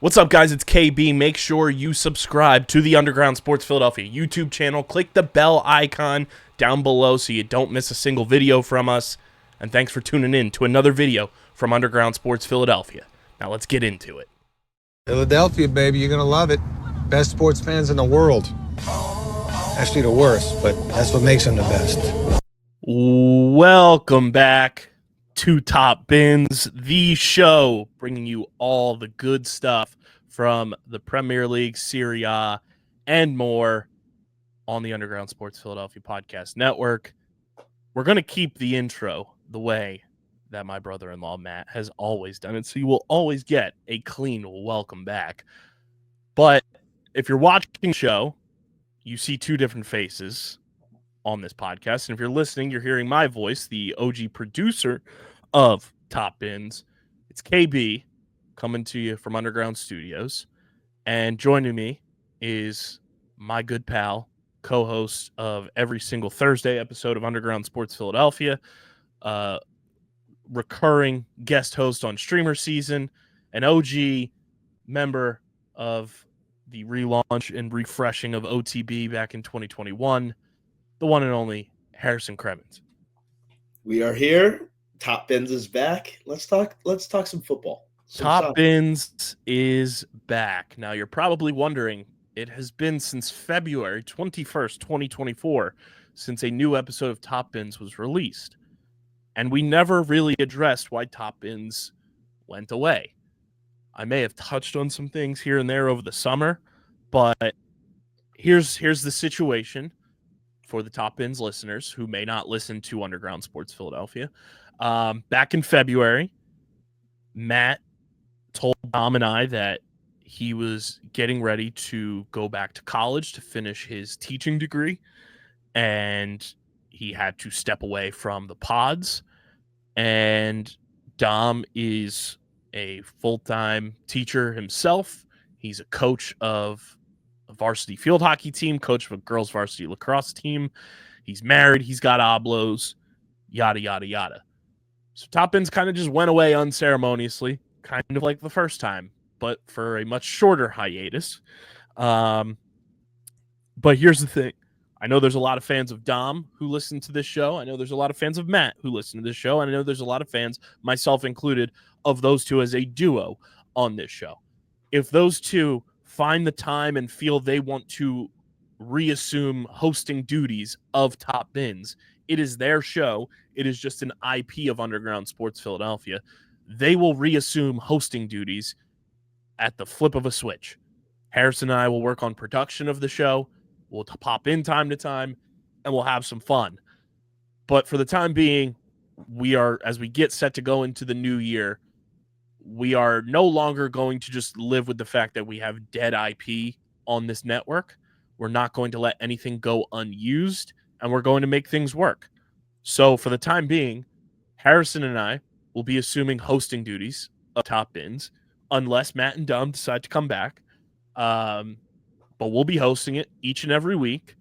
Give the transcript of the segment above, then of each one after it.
What's up, guys? It's KB. Make sure you subscribe to the Underground Sports Philadelphia YouTube channel. Click the bell icon down below so you don't miss a single video from us. And thanks for tuning in to another video from Underground Sports Philadelphia. Now let's get into it. Philadelphia, baby, you're going to love it. Best sports fans in the world. Actually, the worst, but that's what makes them the best. Welcome back to Top Bins, the show bringing you all the good stuff from the Premier League, Serie A, and more on the Underground Sports Philadelphia Podcast Network. We're going to keep the intro the way that my brother-in-law, Matt, has always done it, so you will always get a clean welcome back. But if you're watching the show, you see two different faces on this podcast. And if you're listening, you're hearing my voice, the OG producer of Top Bins. It's KB coming to you from Underground Studios. And joining me is my good pal, co-host of every single Thursday episode of Underground Sports Philadelphia, recurring guest host on Streamer Season, an OG member of the relaunch and refreshing of OTB back in 2021, the one and only Harrison Krementz. We are here. Top Bins is back. Let's talk some football. Top Bins is back. Now you're probably wondering, it has been since February 21st, 2024, since a new episode of Top Bins was released. And we never really addressed why Top Bins went away. I may have touched on some things here and there over the summer, but here's the situation for the Top Bins listeners who may not listen to Underground Sports Philadelphia. Back in February, Matt told Dom and I that he was getting ready to go back to college to finish his teaching degree, and he had to step away from the pods. And Dom is a full-time teacher himself. He's a coach of a varsity field hockey team, coach of a girls varsity lacrosse team. He's married. He's got oblos, yada, yada, yada. So Top Bins kind of just went away unceremoniously, kind of like the first time, but for a much shorter hiatus. But here's the thing. I know there's a lot of fans of Dom who listen to this show. I know there's a lot of fans of Matt who listen to this show. And I know there's a lot of fans, myself included, of those two as a duo on this show. If those two find the time and feel they want to reassume hosting duties of Top Bins, it is their show. It is just an IP of Underground Sports Philadelphia. They will reassume hosting duties at the flip of a switch. Harrison and I will work on production of the show. We'll pop in time to time, and we'll have some fun. But for the time being, as we get set to go into the new year, we are no longer going to just live with the fact that we have dead IP on this network. We're not going to let anything go unused, and we're going to make things work. So for the time being, Harrison and I will be assuming hosting duties of Top Bins, unless Matt and Dom decide to come back. But we'll be hosting it each and every week,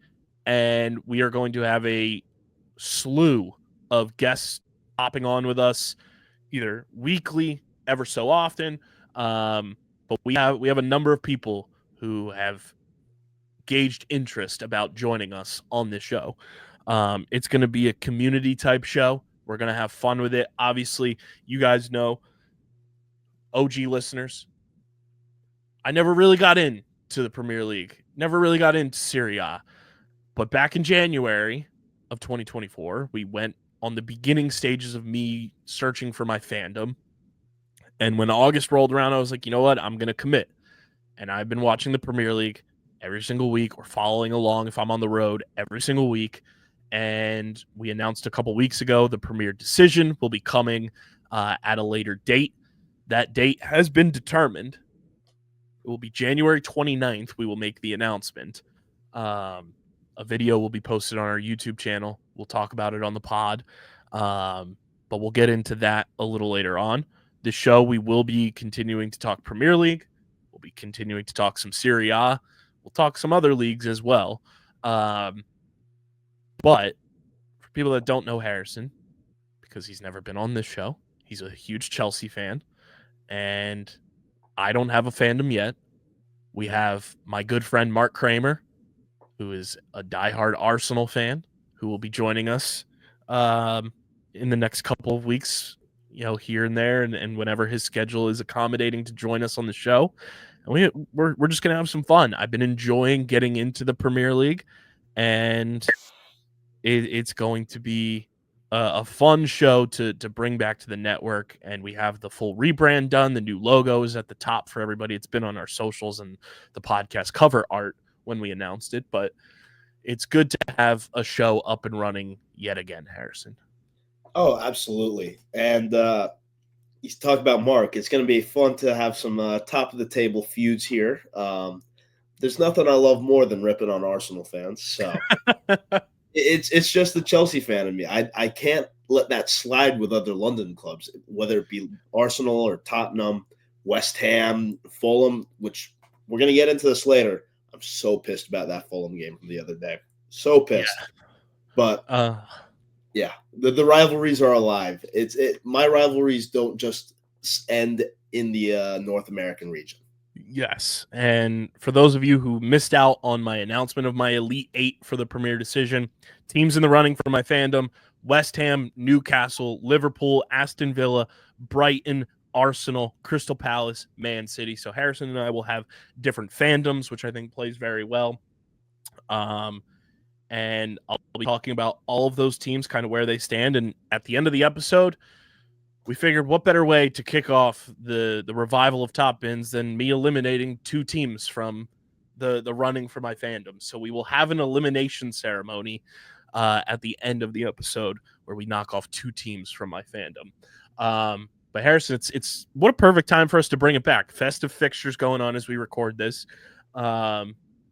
and we are going to have a slew of guests hopping on with us, either weekly, ever so often. But we have a number of people who have gauged interest about joining us on this show. It's going to be a community type show. We're going to have fun with it. Obviously, you guys know, OG listeners, I never really got into the Premier League, never really got into Serie A. But back in January of 2024, we went on the beginning stages of me searching for my fandom. And when August rolled around, I was like, you know what? I'm going to commit. And I've been watching the Premier League every single week, or following along if I'm on the road every single week. And we announced a couple weeks ago the Premier decision will be coming at a later date. That date has been determined. It will be January 29th. We will make the announcement. A video will be posted on our YouTube channel. We'll talk about it on the pod. But we'll get into that a little later on. The show, we will be continuing to talk Premier League. We'll be continuing to talk some Serie A. We'll talk some other leagues as well. But for people that don't know Harrison, because he's never been on this show, he's a huge Chelsea fan. And I don't have a fandom yet. We have my good friend Mark Kramer, who is a diehard Arsenal fan, who will be joining us in the next couple of weeks, here and there, and whenever his schedule is accommodating to join us on the show. And we're just going to have some fun. I've been enjoying getting into the Premier League, and it's going to be a fun show to bring back to the network. And we have the full rebrand done. The new logo is at the top for everybody. It's been on our socials and the podcast cover art when we announced it, but it's good to have a show up and running yet again, Harrison. Oh, absolutely. And you talk about Mark. It's going to be fun to have some top of the table feuds here. There's nothing I love more than ripping on Arsenal fans. So it's just the Chelsea fan in me. I can't let that slide with other London clubs, whether it be Arsenal or Tottenham, West Ham, Fulham, which we're going to get into this later. I'm so pissed about that Fulham game from the other day. So pissed. Yeah. But yeah, the rivalries are alive. My rivalries don't just end in the North American region. Yes. And for those of you who missed out on my announcement of my Elite 8 for the Premier decision, teams in the running for my fandom: West Ham, Newcastle, Liverpool, Aston Villa, Brighton, Arsenal, Crystal Palace, Man City. So Harrison and I will have different fandoms, which I think plays very well. And I'll be talking about all of those teams, kind of where they stand. And at the end of the episode, we figured what better way to kick off the revival of Top Bins than me eliminating two teams from the running for my fandom. So we will have an elimination ceremony at the end of the episode where we knock off two teams from my fandom. But Harrison, it's what a perfect time for us to bring it back. Festive fixtures going on as we record this. That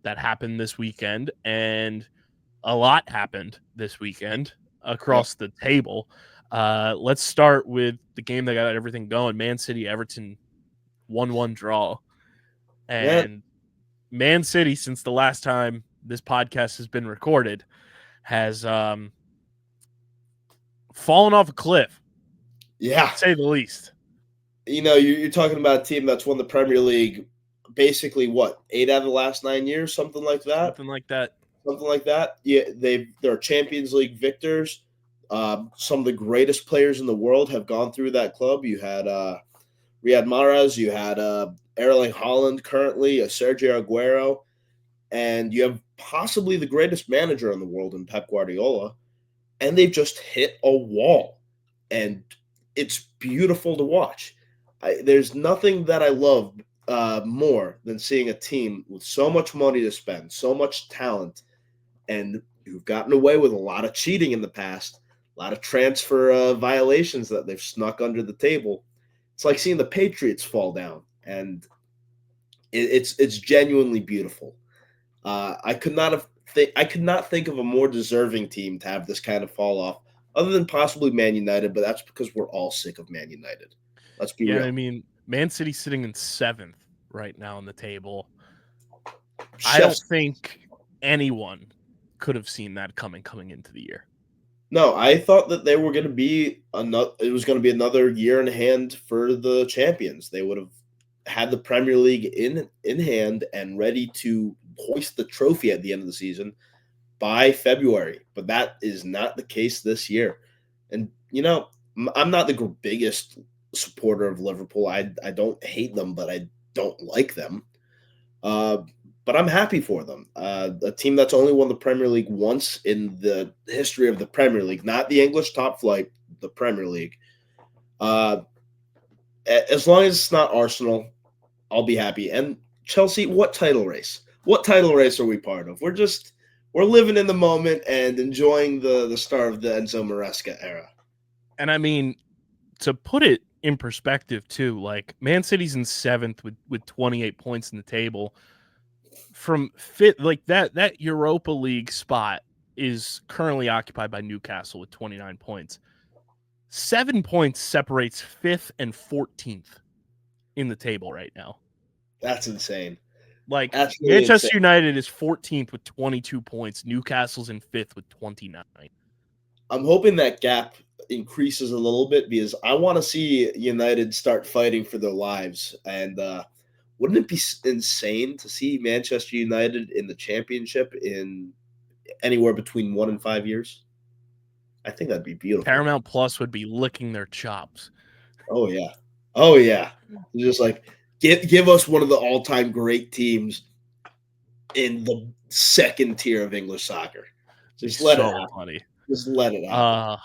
happened this weekend, and a lot happened this weekend across the table. Let's start with the game that got everything going. Man City, Everton, 1-1 draw. And Man City, since the last time this podcast has been recorded, has fallen off a cliff. Yeah. To say the least. You're talking about a team that's won the Premier League basically, 8 out of the last 9 years, something like that? Something like that. Yeah, they're Champions League victors. Some of the greatest players in the world have gone through that club. You had Riyad Mahrez, you had Erling Haaland currently, Sergio Aguero, and you have possibly the greatest manager in the world in Pep Guardiola, and they've just hit a wall, and it's beautiful to watch. There's nothing that I love more than seeing a team with so much money to spend, so much talent, and who've gotten away with a lot of cheating in the past, a lot of transfer violations that they've snuck under the table. It's like seeing the Patriots fall down, and it's genuinely beautiful. I could not think of a more deserving team to have this kind of fall off, other than possibly Man United, but that's because we're all sick of Man United. Let's be real. I mean, Man City sitting in 7th right now on the table. I don't think anyone could have seen that coming into the year. No, I thought that they were going to be it was going to be another year in hand for the champions. They would have had the Premier League in hand and ready to hoist the trophy at the end of the season by February. But that is not the case this year. And, I'm not the biggest supporter of Liverpool. I don't hate them, but I don't like them. But I'm happy for them. A team that's only won the Premier League once in the history of the Premier League, not the English top flight, the Premier League. As long as it's not Arsenal, I'll be happy. And Chelsea, what title race? What title race are we part of? We're living in the moment and enjoying the start of the Enzo Maresca era. And I mean, to put it in perspective too, like Man City's in 7th with 28 points in the table. From fifth, like that Europa League spot is currently occupied by Newcastle with 29 points. 7 points separates 5th and 14th in the table right now. That's insane. Like Manchester United is 14th with 22 points. Newcastle's in 5th with 29. I'm hoping that gap increases a little bit because I want to see United start fighting for their lives. And wouldn't it be insane to see Manchester United in the championship in anywhere between 1 and 5 years? I think that'd be beautiful. Paramount Plus would be licking their chops. Oh yeah. Oh yeah. Just like give us one of the all-time great teams in the second tier of English soccer. Just let it happen. Funny. Just let it happen.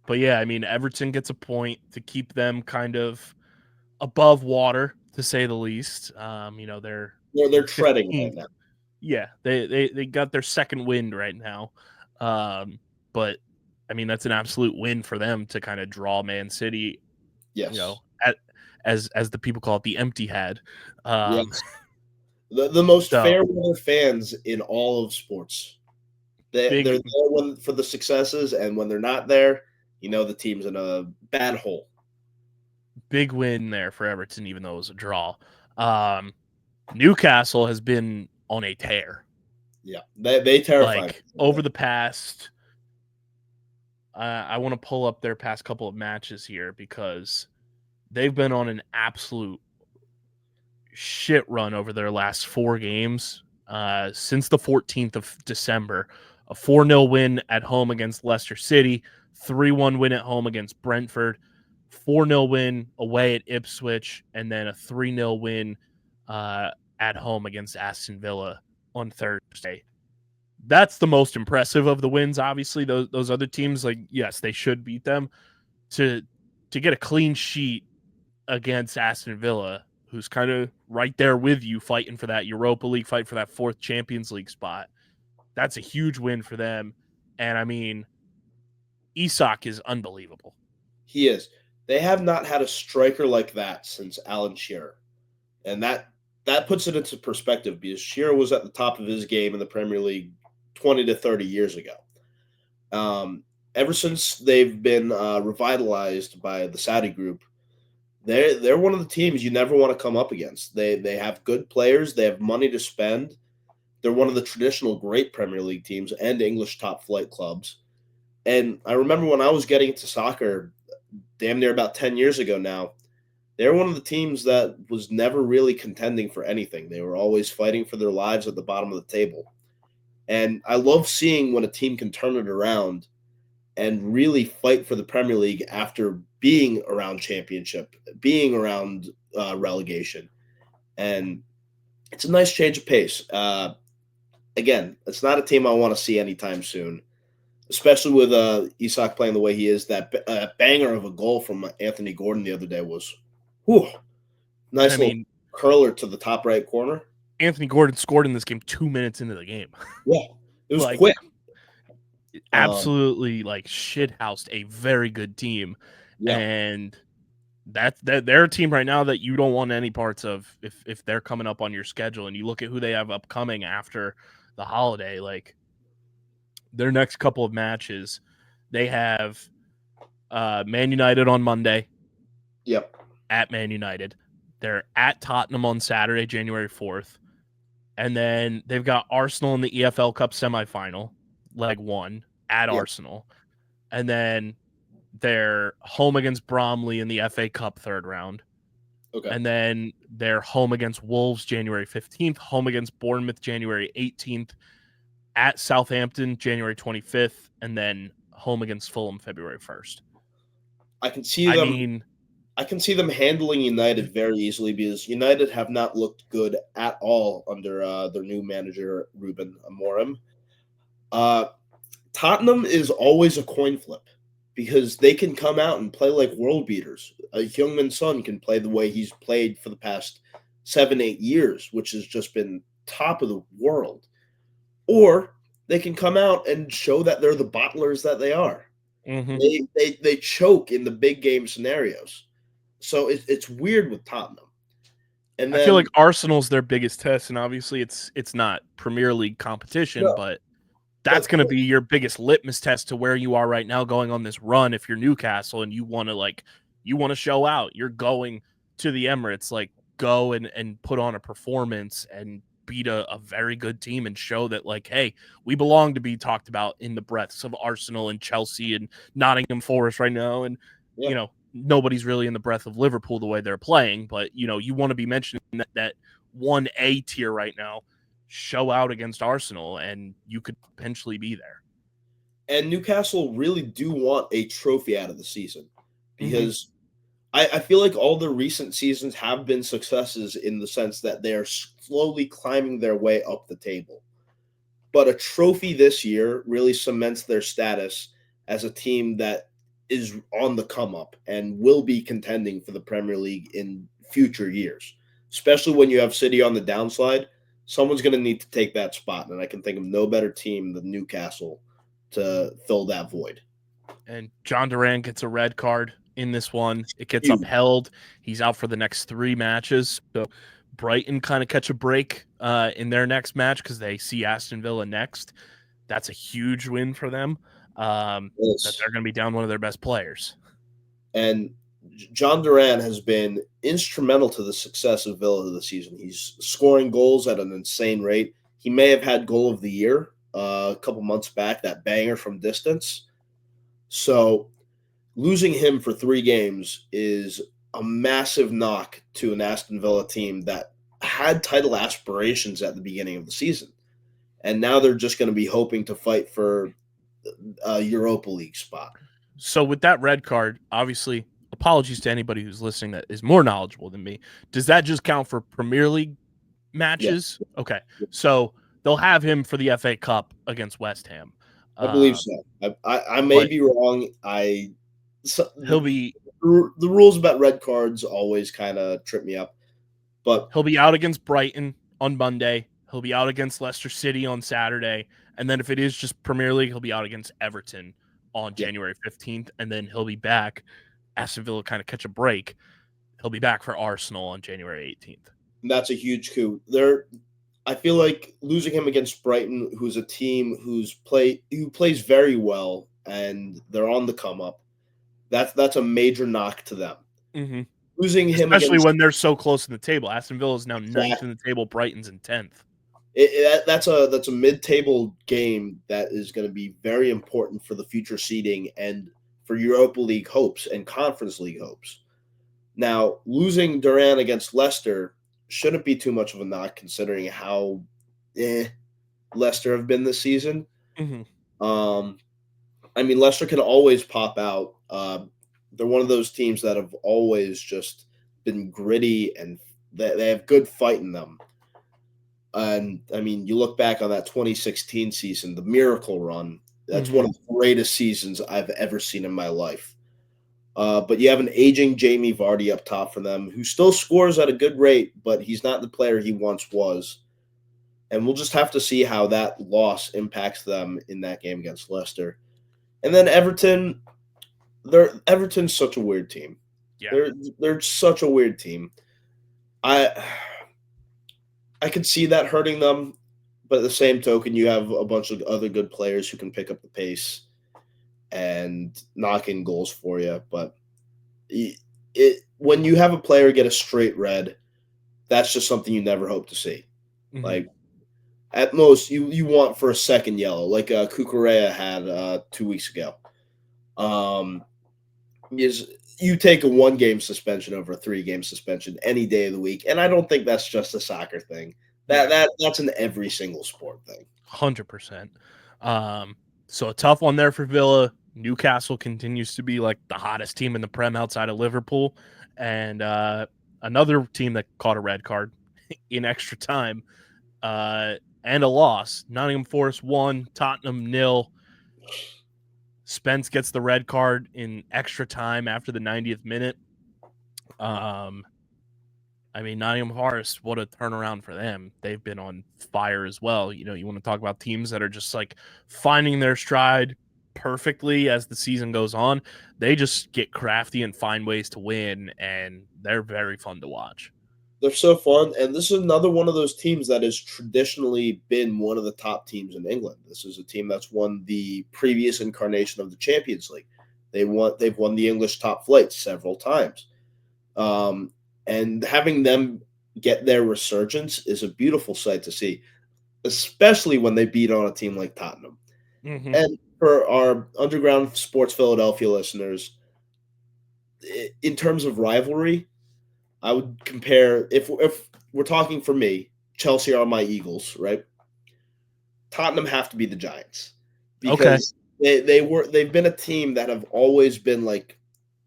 But yeah, I mean, Everton gets a point to keep them kind of above water, to say the least. They're treading right now. Yeah, they got their second wind right now. But I mean, that's an absolute win for them to kind of draw Man City. Yes. As the people call it, the empty head. Yes. The most fair weather fans in all of sports. They're there for the successes, and when they're not there, the team's in a bad hole. Big win there for Everton, even though it was a draw. Newcastle has been on a tear. Yeah, they terrify me. Over the past, I want to pull up their past couple of matches here because they've been on an absolute shit run over their last 4 games since the 14th of December. A 4-0 win at home against Leicester City, 3-1 win at home against Brentford, 4-0 win away at Ipswich, and then a 3-0 win at home against Aston Villa on Thursday. That's the most impressive of the wins. Obviously, those other teams, yes, they should beat them. To get a clean sheet against Aston Villa, who's kind of right there with you, fighting for that Europa League, fight for that 4th Champions League spot. That's a huge win for them. And I mean, Isak is unbelievable. He is. They have not had a striker like that since Alan Shearer. And that puts it into perspective because Shearer was at the top of his game in the Premier League 20 to 30 years ago. Ever since they've been revitalized by the Saudi group, they're one of the teams you never want to come up against. They have good players. They have money to spend. They're one of the traditional great Premier League teams and English top flight clubs. And I remember when I was getting into soccer damn near about 10 years ago now, they're one of the teams that was never really contending for anything. They were always fighting for their lives at the bottom of the table. And I love seeing when a team can turn it around and really fight for the Premier League after being around championship, being around relegation. And it's a nice change of pace. Again, it's not a team I want to see anytime soon, especially with Isak playing the way he is. That banger of a goal from Anthony Gordon the other day was nice little curler to the top right corner. Anthony Gordon scored in this game 2 minutes into the game. Yeah, it was quick. Absolutely, shithoused a very good team. Yeah. And they're a team right now that you don't want any parts of if they're coming up on your schedule. And you look at who they have upcoming after the holiday, their next couple of matches, they have Man United on Monday. Yep. At Man United. They're at Tottenham on Saturday, January 4th. And then they've got Arsenal in the EFL Cup semifinal, leg 1, at Arsenal. And then they're home against Bromley in the FA Cup 3rd round. Okay. And then they're home against Wolves January 15th, home against Bournemouth January 18th, at Southampton January 25th, and then home against Fulham February 1st. I can see them handling United very easily because United have not looked good at all under their new manager, Ruben Amorim. Tottenham is always a coin flip because they can come out and play like world beaters. Heung-min Son can play the way he's played for the past 7-8 years, which has just been top of the world. Or they can come out and show that they're the bottlers that they are. Mm-hmm. They choke in the big game scenarios. So it's weird with Tottenham. And then, I feel like Arsenal's their biggest test, and obviously it's not Premier League competition, but that's going to be your biggest litmus test to where you are right now going on this run. If you're Newcastle and you want to show out, you're going to the Emirates, go and put on a performance and beat a very good team and show that, hey, we belong to be talked about in the breaths of Arsenal and Chelsea and Nottingham Forest right now. And, nobody's really in the breath of Liverpool the way they're playing, but you want to be mentioning that 1A tier right now. Show out against Arsenal, and you could potentially be there. And Newcastle really do want a trophy out of the season because I feel like all the recent seasons have been successes in the sense that they are slowly climbing their way up the table. But a trophy this year really cements their status as a team that is on the come up and will be contending for the Premier League in future years, especially when you have City on the downslide. Someone's going to need to take that spot, and I can think of no better team than Newcastle to fill that void. And John Duran gets a red card in this one. It gets Huge. upheld. He's out for the next 3 matches. So Brighton kind of catch a break in their next match because they see Aston Villa next. That's a huge win for them. That they're going to be down one of their best players. And John Duran has been instrumental to the success of Villa this season. He's scoring goals at an insane rate. He may have had goal of the year a couple months back, that banger from distance. So losing him for 3 games is a massive knock to an Aston Villa team that had title aspirations at the beginning of the season. And now they're just going to be hoping to fight for a Europa League spot. So with that red card, obviously, apologies to anybody who's listening that is more knowledgeable than me. Does that just count for Premier League matches? Yeah. Okay. So they'll have him for the FA Cup against West Ham. I believe so. I may be wrong. He'll be the rules about red cards always kind of trip me up. But he'll be out against Brighton on Monday. He'll be out against Leicester City on Saturday. And then if it is just Premier League, he'll be out against Everton on January 15th. And then he'll be back. Aston Villa kind of catch a break. He'll be back for Arsenal on January 18th. And that's a huge coup. I feel like losing him against Brighton, who's a team who plays very well, and they're on the come up. That's a major knock to them. Mm-hmm. Losing him, especially when they're so close in the table. Aston Villa is now 9th in the table. Brighton's in 10th. That's a mid-table game that is going to be very important for the future seeding and for Europa League hopes and Conference League hopes. Now, losing Duran against Leicester shouldn't be too much of a knock considering how Leicester have been this season. Mm-hmm. I mean, Leicester can always pop out. They're one of those teams that have always just been gritty and they have good fight in them. And, I mean, you look back on that 2016 season, the miracle run, that's one of the greatest seasons I've ever seen in my life. But you have an aging Jamie Vardy up top for them who still scores at a good rate, but he's not the player he once was. And we'll just have to see how that loss impacts them in that game against Leicester. And then Everton's such a weird team. Yeah. They're such a weird team. I could see that hurting them, but at the same token, you have a bunch of other good players who can pick up the pace and knock in goals for you. But when you have a player get a straight red, that's just something you never hope to see. Mm-hmm. Like, at most, you want for a second yellow, like Cucurella had 2 weeks ago. You take a 1-game suspension over a 3-game suspension any day of the week, and I don't think that's just a soccer thing. That's an every single sport thing. 100%. So a tough one there for Villa. Newcastle continues to be like the hottest team in the Prem outside of Liverpool, and another team that caught a red card in extra time and a loss. Nottingham Forest 1, Tottenham 0. Spence gets the red card in extra time after the 90th minute. I mean, Nottingham Forest, what a turnaround for them. They've been on fire as well. You want to talk about teams that are just like finding their stride perfectly as the season goes on. They just get crafty and find ways to win, and they're very fun to watch. They're so fun, and this is another one of those teams that has traditionally been one of the top teams in England. This is a team that's won the previous incarnation of the Champions League. They've won the English top flight several times. And having them get their resurgence is a beautiful sight to see, especially when they beat on a team like Tottenham. Mm-hmm. And for our Underground Sports Philadelphia listeners, in terms of rivalry, I would compare if we're talking for me, Chelsea are my Eagles, right? Tottenham have to be the Giants Okay. because they've been a team that have always been like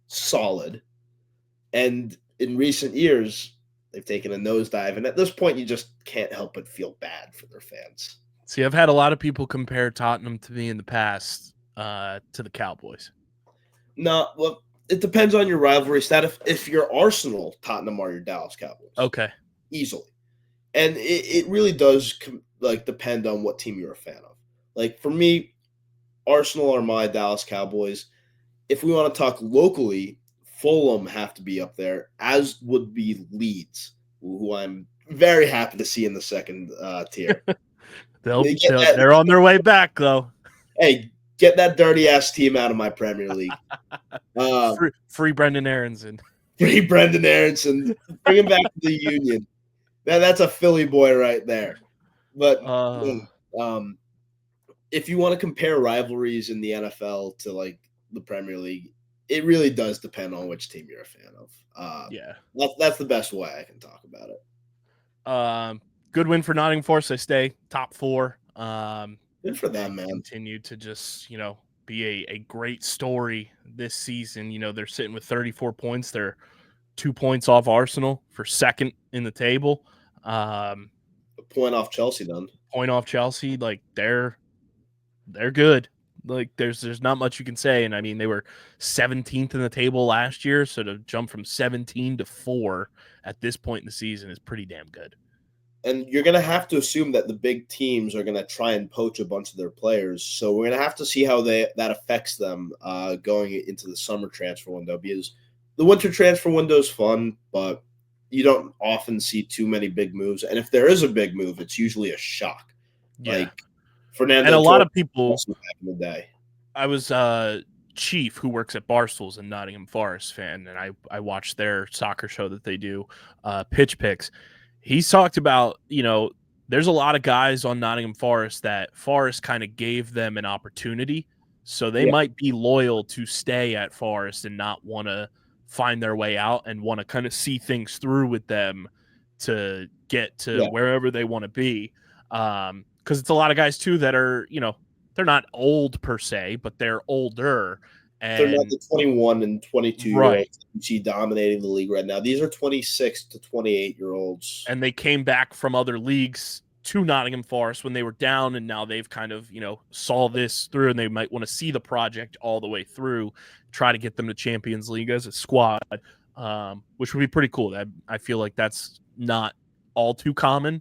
solid, and in recent years they've taken a nosedive, and at this point you just can't help but feel bad for their fans. See, I've had a lot of people compare Tottenham to me in the past to the Cowboys. No, well, it depends on your rivalry stat. If you're Arsenal, Tottenham are your Dallas Cowboys. Okay. Easily. And it really does depend on what team you're a fan of. Like for me, Arsenal are my Dallas Cowboys. If we want to talk locally, Fulham have to be up there, as would be Leeds, who I'm very happy to see in the second tier. They're on their way back, though. Hey, get that dirty ass team out of my Premier League. Free Brendan Aronson. Free Brendan Aronson. Bring him back to the Union. That's a Philly boy right there. But if you want to compare rivalries in the NFL to like the Premier League, it really does depend on which team you're a fan of. Yeah, that's the best way I can talk about it. Good win for Nottingham Forest. They stay top 4. Good for them, man. Continue to just be a great story this season. They're sitting with 34 points. They're 2 points off Arsenal for second in the table. A point off Chelsea, then. Point off Chelsea. Like they're good. Like there's not much you can say. And I mean, they were 17th in the table last year, so to jump from 17 to 4 at this point in the season is pretty damn good. And you're going to have to assume that the big teams are going to try and poach a bunch of their players. So we're going to have to see how that affects them going into the summer transfer window, because the winter transfer window is fun, but you don't often see too many big moves. And if there is a big move, it's usually a shock. Yeah. Like Fernando. And a lot of people back in the day. I was Chief, who works at Barstool's, a Nottingham Forest fan, and I watched their soccer show that they do, Pitch Picks. He's talked about, there's a lot of guys on Nottingham Forest that Forest kind of gave them an opportunity. So they might be loyal to stay at Forest and not want to find their way out and want to kind of see things through with them to get to wherever they want to be. Because it's a lot of guys, too, that are, they're not old per se, but they're older. And they're not the 21 and 22 right. year olds you see dominating the league right now. These are 26 to 28-year-olds. And they came back from other leagues to Nottingham Forest when they were down, and now they've kind of, saw this through, and they might want to see the project all the way through, try to get them to Champions League as a squad, which would be pretty cool. I feel like that's not all too common.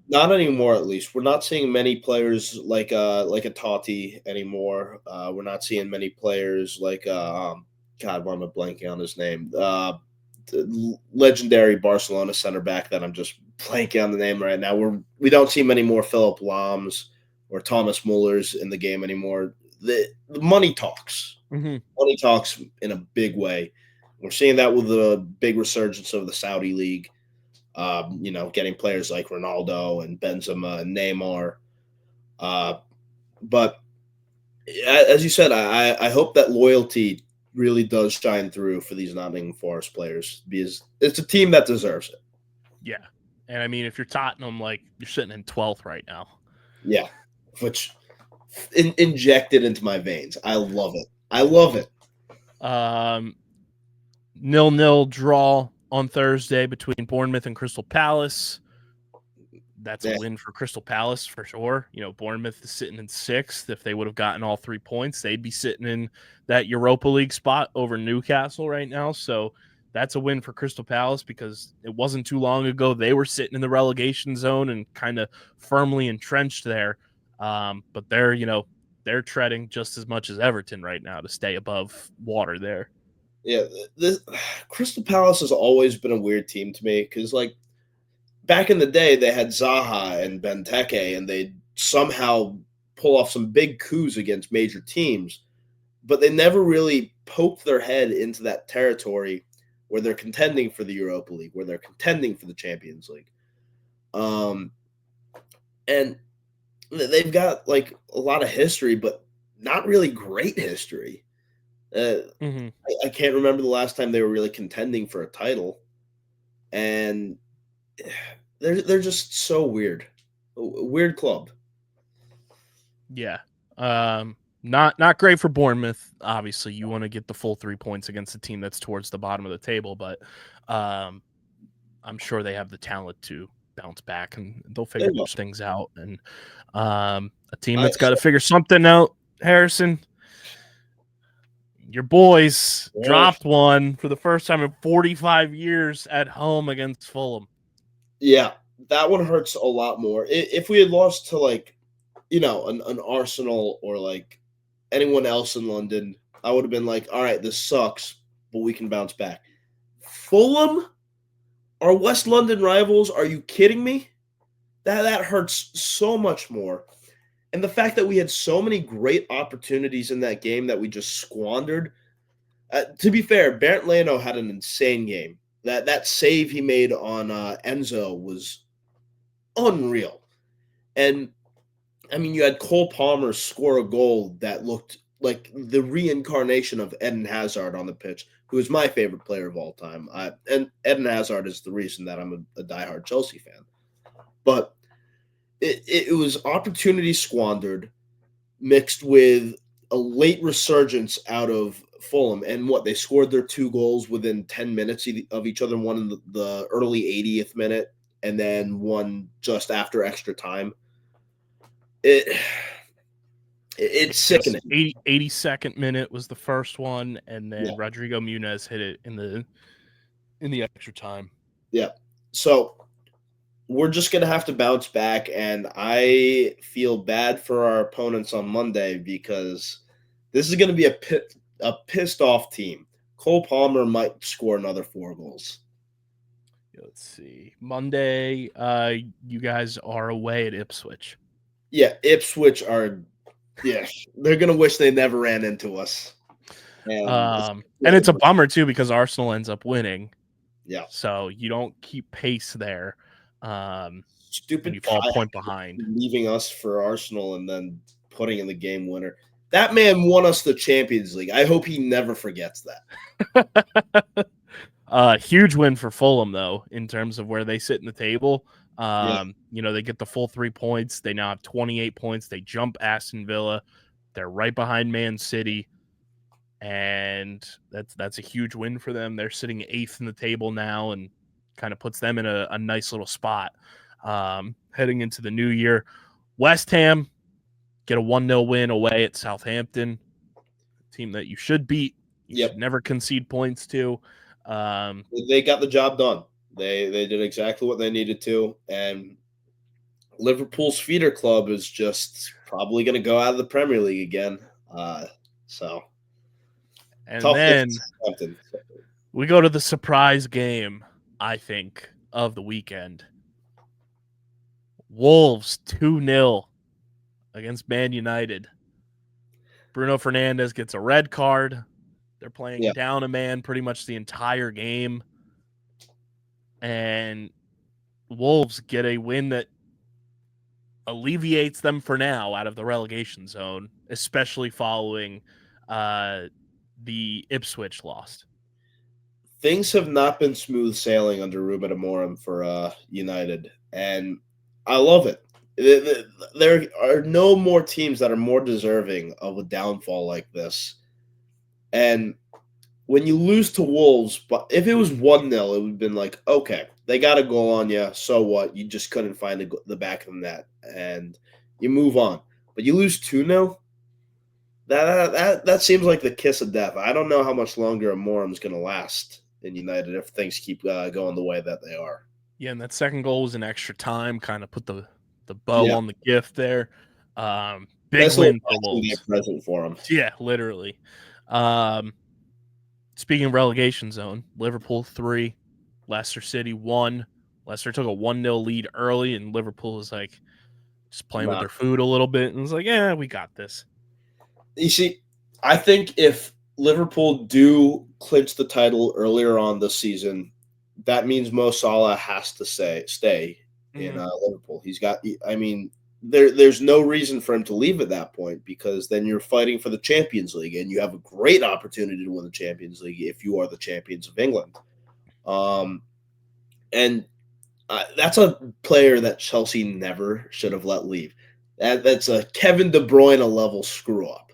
Not anymore, at least. We're not seeing many players like a Totti anymore. We're not seeing many players like God, why am I blanking on his name? The legendary Barcelona center back that I'm just blanking on the name right now. We don't see many more Philip Lahms or Thomas Mullers in the game anymore. The money talks. Mm-hmm. Money talks in a big way. We're seeing that with the big resurgence of the Saudi league. Getting players like Ronaldo and Benzema and Neymar. But as you said, I hope that loyalty really does shine through for these Nottingham Forest players, because it's a team that deserves it. Yeah. And I mean, if you're Tottenham, like, you're sitting in 12th right now. Yeah. Which injected into my veins. I love it. I love it. 0-0 draw on Thursday between Bournemouth and Crystal Palace. That's a win for Crystal Palace for sure. Bournemouth is sitting in 6th. If they would have gotten all 3 points, they'd be sitting in that Europa League spot over Newcastle right now. So that's a win for Crystal Palace, because it wasn't too long ago they were sitting in the relegation zone and kind of firmly entrenched there. But they're treading just as much as Everton right now to stay above water there. Yeah, Crystal Palace has always been a weird team to me, because, like, back in the day, they had Zaha and Benteke, and they'd somehow pull off some big coups against major teams, but they never really poked their head into that territory where they're contending for the Europa League, where they're contending for the Champions League. And they've got, like, a lot of history, but not really great history. Mhm. I can't remember the last time they were really contending for a title, and they're just so weird. Weird club. Yeah. Not great for Bournemouth. Obviously, you want to get the full 3 points against a team that's towards the bottom of the table, but I'm sure they have the talent to bounce back and they'll They figure will. things out. And a team I that's got to figure something out, Harrison. Your boys dropped one for the first time in 45 years at home against Fulham. Yeah, that one hurts a lot more. If we had lost to like, an Arsenal or like anyone else in London, I would have been like, all right, this sucks, but we can bounce back. Fulham, our West London rivals, are you kidding me? That hurts so much more. And the fact that we had so many great opportunities in that game that we just squandered. To be fair, Bernd Leno had an insane game. That save he made on Enzo was unreal. And I mean, you had Cole Palmer score a goal that looked like the reincarnation of Eden Hazard on the pitch, who is my favorite player of all time. And Eden Hazard is the reason that I'm a diehard Chelsea fan. But it was opportunity squandered mixed with a late resurgence out of Fulham. And they scored their 2 goals within 10 minutes of each other, one in the early 80th minute and then one just after extra time. It's sickening. 82nd minute was the first one, and then Yeah. Rodrigo Muniz hit it in the extra time. Yeah. So we're just going to have to bounce back, and I feel bad for our opponents on Monday because this is going to be a pissed off team. Cole Palmer might score another 4 goals. Let's see. Monday, you guys are away at Ipswich. Yeah, Ipswich are they're going to wish they never ran into us. And it's a bummer too because Arsenal ends up winning. Yeah. So you don't keep pace there. Stupid you fall a Kai point behind. Leaving us for Arsenal and then putting in the game winner. That man won us the Champions League. I hope he never forgets that. Huge win for Fulham, though, in terms of where they sit in the table. They get the full 3 points. They now have 28 points. They jump Aston Villa. They're right behind Man City. And that's a huge win for them. They're sitting 8th in the table now and kind of puts them in a nice little spot heading into the new year. West Ham get a 1-0 win away at Southampton, a team that you should beat. You should never concede points to. They got the job done. They did exactly what they needed to. And Liverpool's feeder club is just probably going to go out of the Premier League again. And then we go to the surprise game, I think, of the weekend. Wolves 2-0 against Man United. Bruno Fernandes gets a red card. They're playing down a man pretty much the entire game. And Wolves get a win that alleviates them for now out of the relegation zone, especially following the Ipswich loss. Things have not been smooth sailing under Ruben Amorim for United, and I love it. There are no more teams that are more deserving of a downfall like this. And when you lose to Wolves, but if it was 1-0, it would have been like, okay, they got a goal on you. So what? You just couldn't find the back of the net, and you move on. But you lose 2-0. That seems like the kiss of death. I don't know how much longer Amorum's going to last in United if things keep going the way that they are. Yeah, and that second goal was in extra time, kind of put the bow on the gift there. Big win for Wolves. Present for them. Yeah, literally. Speaking of relegation zone, Liverpool 3, Leicester City 1. Leicester took a 1-0 lead early, and Liverpool was like just playing with their food a little bit, and was like, yeah, we got this. You see, I think if Liverpool do clinch the title earlier on this season, that means Mo Salah has to stay in Liverpool. there's no reason for him to leave at that point, because then you're fighting for the Champions League, and you have a great opportunity to win the Champions League if you are the champions of England. And that's a player that Chelsea never should have let leave. That's a Kevin De Bruyne level screw up.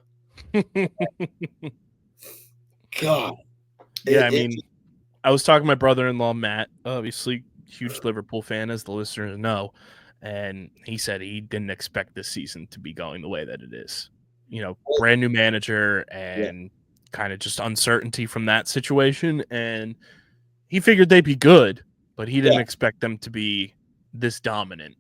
God. Yeah, I mean, I was talking to my brother-in-law, Matt, obviously huge Liverpool fan, as the listeners know, and he said he didn't expect this season to be going the way that it is. You know, brand new manager and kind of just uncertainty from that situation, and he figured they'd be good, but he didn't expect them to be this dominant.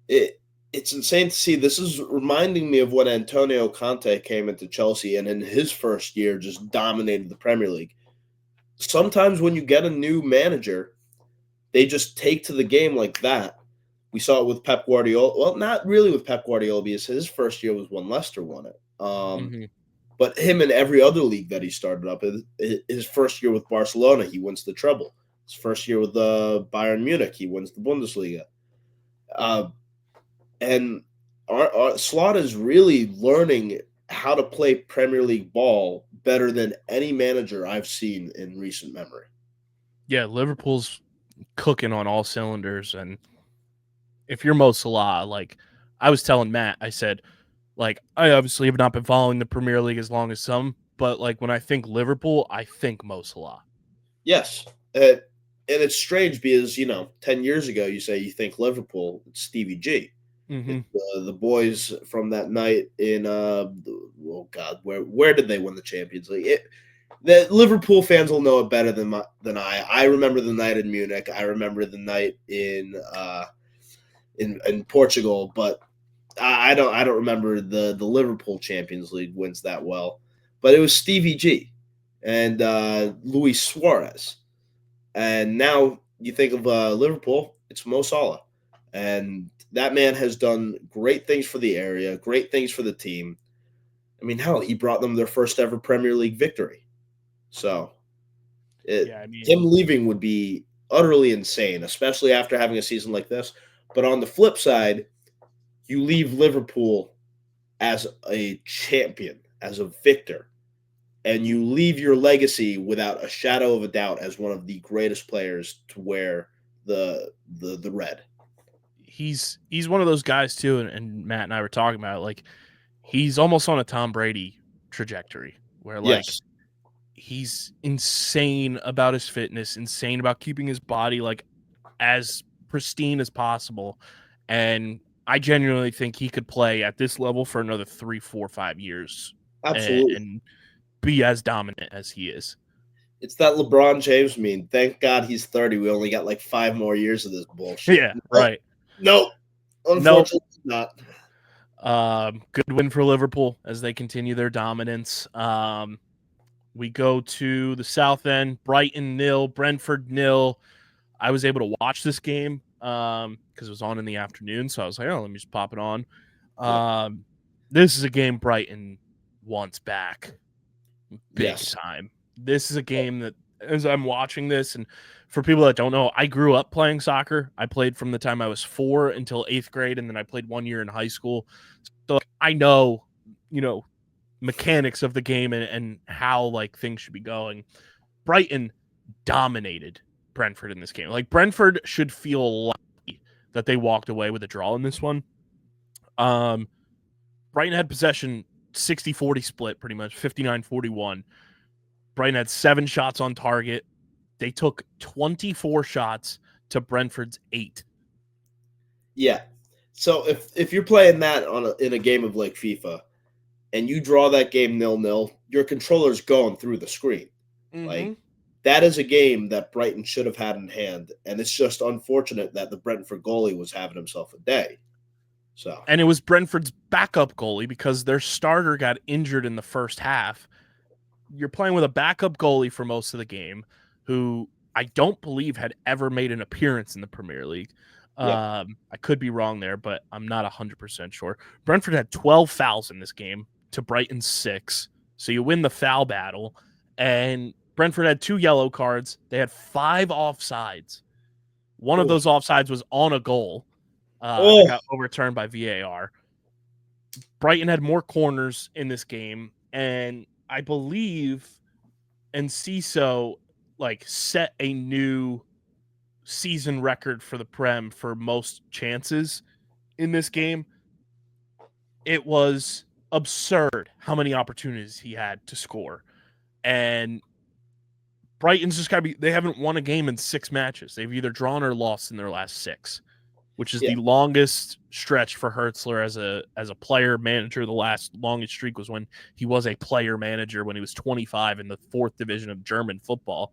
It's insane to see. This is reminding me of when Antonio Conte came into Chelsea and in his first year just dominated the Premier League. Sometimes when you get a new manager, they just take to the game like that. We saw it with Pep Guardiola. Well, not really with Pep Guardiola, because his first year was when Leicester won it. But him in every other league that he started up, his first year with Barcelona, he wins the treble. His first year with Bayern Munich, he wins the Bundesliga. And Slot is really learning how to play Premier League ball better than any manager I've seen in recent memory. Yeah, Liverpool's cooking on all cylinders, and if you're Mo Salah, like I was telling Matt, I said, like, I obviously have not been following the Premier League as long as some, but like when I think Liverpool, I think Mo Salah. Yes. And it's strange because, 10 years ago, you say you think Liverpool, it's Stevie G. The boys from that night in, where did they win the Champions League? The Liverpool fans will know it better than I. I remember the night in Munich. I remember the night in Portugal, but I don't remember the Liverpool Champions League wins that well. But it was Stevie G and Luis Suarez. And now you think of Liverpool, it's Mo Salah. And that man has done great things for the area, great things for the team. I mean, hell, he brought them their first ever Premier League victory. So him leaving would be utterly insane, especially after having a season like this. But on the flip side, you leave Liverpool as a champion, as a victor, and you leave your legacy without a shadow of a doubt as one of the greatest players to wear the red. He's one of those guys too, and Matt and I were talking about it, like he's almost on a Tom Brady trajectory where like he's insane about his fitness, insane about keeping his body like as pristine as possible, and I genuinely think he could play at this level for another 3, 4, 5 years. Absolutely. And be as dominant as he is. It's that LeBron James meme. Thank God he's 30. We only got like 5 more years of this bullshit. Yeah, right. Nope. Unfortunately not. Good win for Liverpool as they continue their dominance. We go to the south end. Brighton 0, Brentford 0. I was able to watch this game because it was on in the afternoon, so I was like, oh, let me just pop it on. This is a game Brighton wants back big time. This is a game that, as I'm watching this, and for people that don't know, I grew up playing soccer. I played from the time I was 4 until 8th grade, and then I played 1 year in high school. So I know, mechanics of the game and how like things should be going. Brighton dominated Brentford in this game. Like Brentford should feel lucky that they walked away with a draw in this one. Brighton had possession 60-40 split, pretty much 59-41. Brighton had 7 shots on target. They took 24 shots to Brentford's 8. Yeah. So if you're playing that in a game of like FIFA and you draw that game 0-0, your controller's going through the screen. Like that is a game that Brighton should have had in hand, and it's just unfortunate that the Brentford goalie was having himself a day. So, and it was Brentford's backup goalie because their starter got injured in the first half. You're playing with a backup goalie for most of the game, who I don't believe had ever made an appearance in the Premier League. I could be wrong there, but I'm not 100% sure. Brentford had 12 fouls in this game to Brighton's 6. So you win the foul battle, and Brentford had 2 yellow cards. They had 5 offsides. One of those offsides was on a goal. That got overturned by VAR. Brighton had more corners in this game, and I believe Enciso set a new season record for the Prem for most chances in this game. It was absurd how many opportunities he had to score. And Brighton's just got to be, they haven't won a game in 6 matches. They've either drawn or lost in their last 6, which is the longest stretch for Hertzler as a player manager. The last longest streak was when he was a player manager when he was 25 in the 4th division of German football.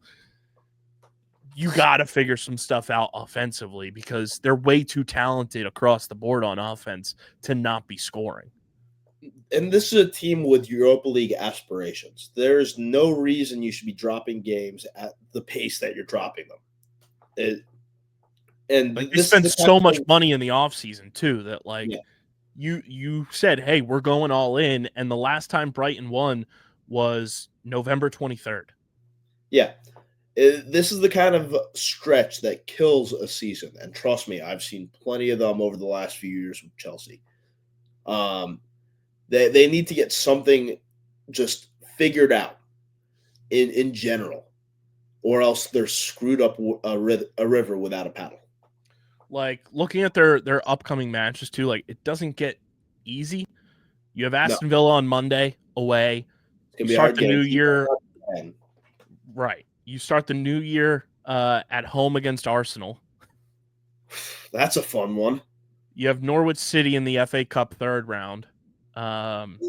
You got to figure some stuff out offensively because they're way too talented across the board on offense to not be scoring. And this is a team with Europa League aspirations. There's no reason you should be dropping games at the pace that you're dropping them. You spend so much money in the offseason too that you said, hey, we're going all in, and the last time Brighton won was November 23rd. Yeah. This is the kind of stretch that kills a season. And trust me, I've seen plenty of them over the last few years with Chelsea. They need to get something just figured out in general, or else they're screwed up a river without a paddle. Looking at their upcoming matches too, it doesn't get easy. You have Aston Villa on Monday away. You start the new year. Right. You start the new year at home against Arsenal. That's a fun one. You have Norwich City in the FA Cup 3rd round. And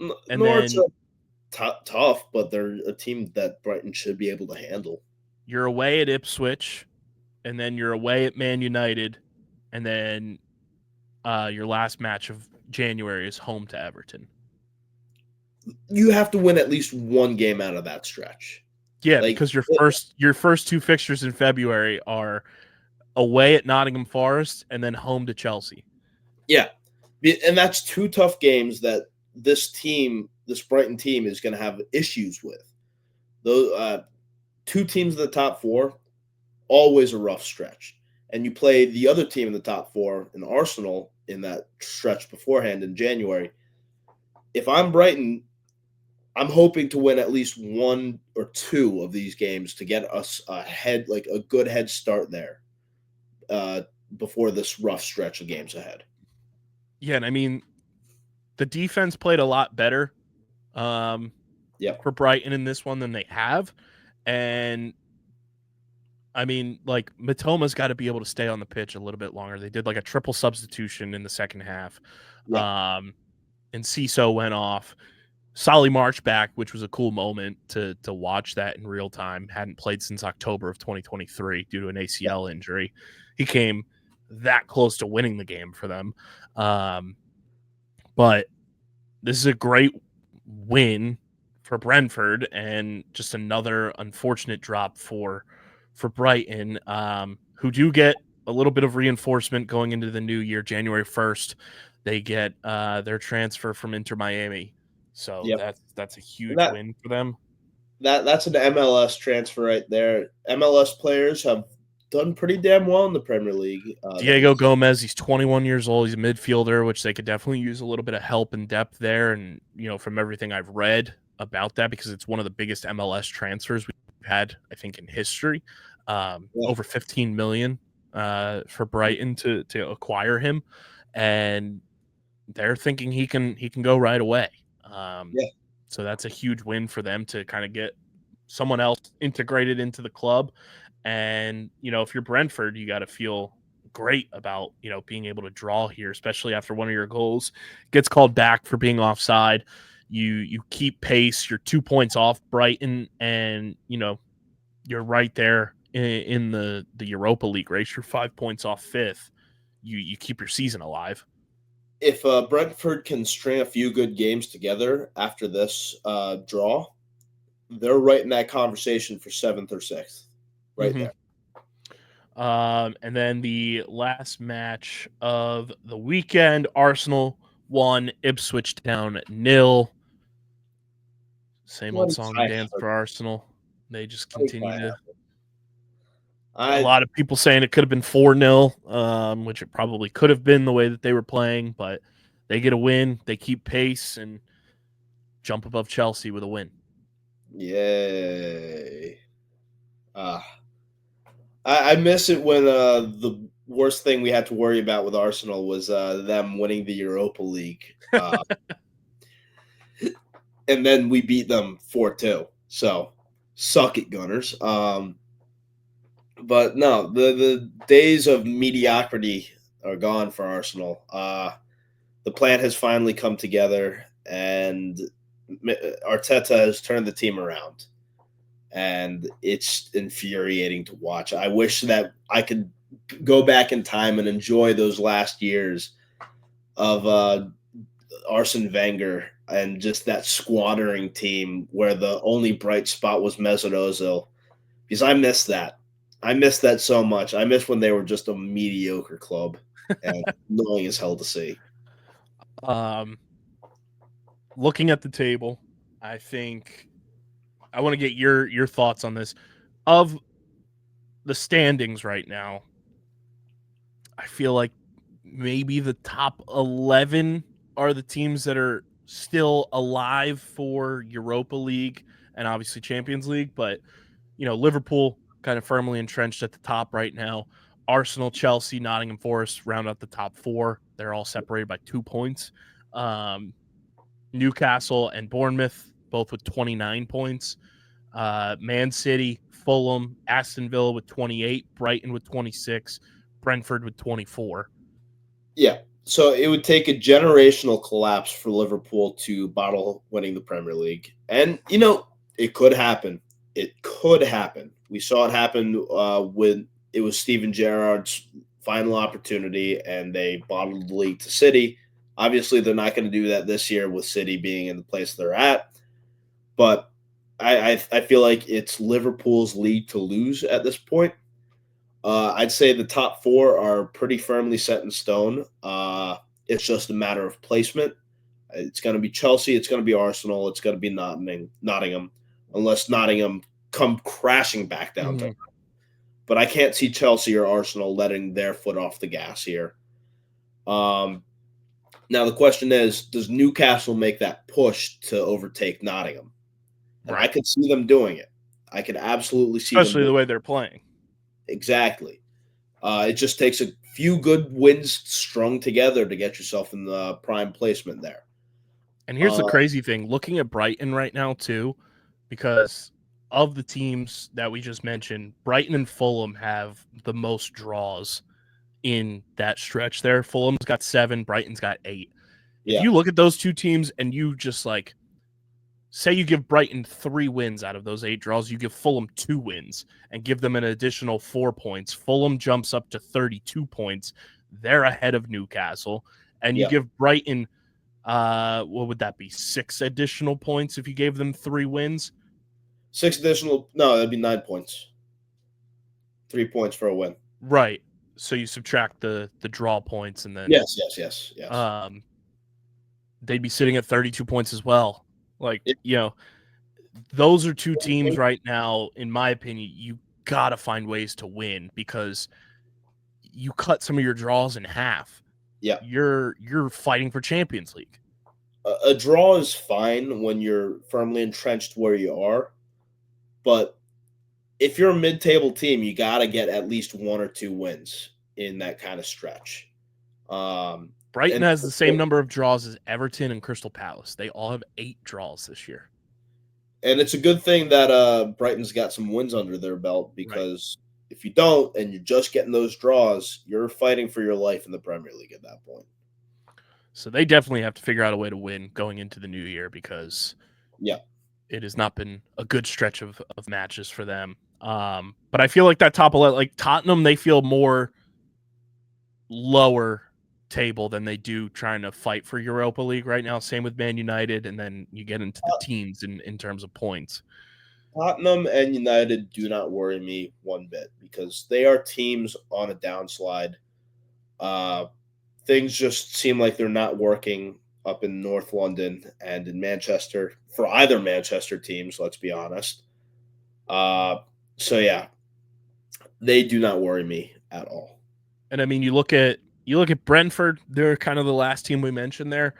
Norwich then tough, but they're a team that Brighton should be able to handle. You're away at Ipswich, and then you're away at Man United, and then your last match of January is home to Everton. You have to win at least one game out of that stretch. Yeah, because your first 2 fixtures in February are away at Nottingham Forest and then home to Chelsea. Yeah, and that's 2 tough games that this Brighton team is going to have issues with. Those 2 teams in the top 4, always a rough stretch. And you play the other team in the top 4 in Arsenal in that stretch beforehand in January. If I'm Brighton, I'm hoping to win at least 1 or 2 of these games to get us ahead, a good head start there before this rough stretch of games ahead. Yeah, and I mean, the defense played a lot better for Brighton in this one than they have. And, I mean, Mitoma's got to be able to stay on the pitch a little bit longer. They did a triple substitution in the second half. Yeah. And Ciso went off. Solly March back, which was a cool moment to watch that in real time. Hadn't played since October of 2023 due to an ACL injury. He came that close to winning the game for them. But this is a great win for Brentford and just another unfortunate drop for Brighton, who do get a little bit of reinforcement going into the new year. January 1st, they get their transfer from Inter Miami. So that's a huge win for them. That's an MLS transfer right there. MLS players have done pretty damn well in the Premier League. Diego Gomez, he's 21 years old. He's a midfielder, which they could definitely use a little bit of help and depth there. And, from everything I've read about that, because it's one of the biggest MLS transfers we've had, I think, in history. Over 15 million for Brighton to acquire him. And they're thinking he can go right away. So that's a huge win for them to kind of get someone else integrated into the club. And, if you're Brentford, you got to feel great about, being able to draw here, especially after one of your goals gets called back for being offside. You keep pace, you're 2 points off Brighton, and, you're right there in the Europa League race. You're 5 points off 5th. You keep your season alive. If Brentford can string a few good games together after this draw, they're right in that conversation for 7th or 6th, there. And then the last match of the weekend, Arsenal 1, Ipswich Town 0. Same old song and dance for Arsenal. They just continue to. A lot of people saying it could have been 4-0, which it probably could have been the way that they were playing, but they get a win. They keep pace and jump above Chelsea with a win. Yay. I miss it when the worst thing we had to worry about with Arsenal was them winning the Europa League. And then we beat them 4-2. So, suck it, Gunners. But no, the days of mediocrity are gone for Arsenal. The plan has finally come together, and Arteta has turned the team around. And it's infuriating to watch. I wish that I could go back in time and enjoy those last years of Arsene Wenger and just that squandering team where the only bright spot was Mesut Ozil, because I miss that. I miss that so much. I miss when they were just a mediocre club and annoying as hell to see. Looking at the table, I think I want to get your thoughts on this. Of the standings right now, I feel like maybe the top 11 are the teams that are still alive for Europa League and obviously Champions League, but Liverpool kind of firmly entrenched at the top right now. Arsenal, Chelsea, Nottingham Forest round out the top 4. They're all separated by 2 points. Newcastle and Bournemouth both with 29 points. Man City, Fulham, Aston Villa with 28, Brighton with 26, Brentford with 24. Yeah. So it would take a generational collapse for Liverpool to bottle winning the Premier League. And, it could happen. It could happen. We saw it happen when it was Steven Gerrard's final opportunity and they bottled the league to City. Obviously, they're not going to do that this year with City being in the place they're at. But I feel like it's Liverpool's league to lose at this point. I'd say the top 4 are pretty firmly set in stone. It's just a matter of placement. It's going to be Chelsea. It's going to be Arsenal. It's going to be Nottingham, unless Nottingham come crashing back down to. But I can't see Chelsea or Arsenal letting their foot off the gas here. Now the question is, does Newcastle make that push to overtake Nottingham? And Right. I could see them doing it. I could absolutely see especially them the way they're playing. Exactly. It just takes a few good wins strung together to get yourself in the prime placement there. And here's the crazy thing, looking at Brighton right now too, because of the teams that we just mentioned, Brighton and Fulham have the most draws in that stretch there. Fulham's got 7, Brighton's got 8. If you look at those two teams and you just say you give Brighton 3 wins out of those 8 draws, you give Fulham 2 wins and give them an additional 4 points. Fulham jumps up to 32 points. They're ahead of Newcastle. And you give Brighton, what would that be, 6 additional points if you gave them 3 wins? 6 additional, no, that'd be 9 points. 3 points for a win. Right. So you subtract the draw points and then yes. They'd be sitting at 32 points as well. Those are 2 teams right now, in my opinion, you got to find ways to win because you cut some of your draws in half. Yeah. You're fighting for Champions League. A draw is fine when you're firmly entrenched where you are, but if you're a mid-table team, you got to get at least 1 or 2 wins in that kind of stretch. Brighton has the same number of draws as Everton and Crystal Palace. They all have 8 draws this year. And it's a good thing that Brighton's got some wins under their belt because if you don't and you're just getting those draws, you're fighting for your life in the Premier League at that point. So they definitely have to figure out a way to win going into the new year because it has not been a good stretch of matches for them. But I feel like that top 11, like Tottenham, they feel more lower table than they do trying to fight for Europa League right now. Same with Man United, and then you get into the teams in terms of points. Tottenham and United do not worry me one bit because they are teams on a downslide. Things just seem like they're not working up in North London and in Manchester for either Manchester teams, let's be honest. So, yeah. They do not worry me at all. And I mean, you look at Brentford, they're kind of the last team we mentioned there.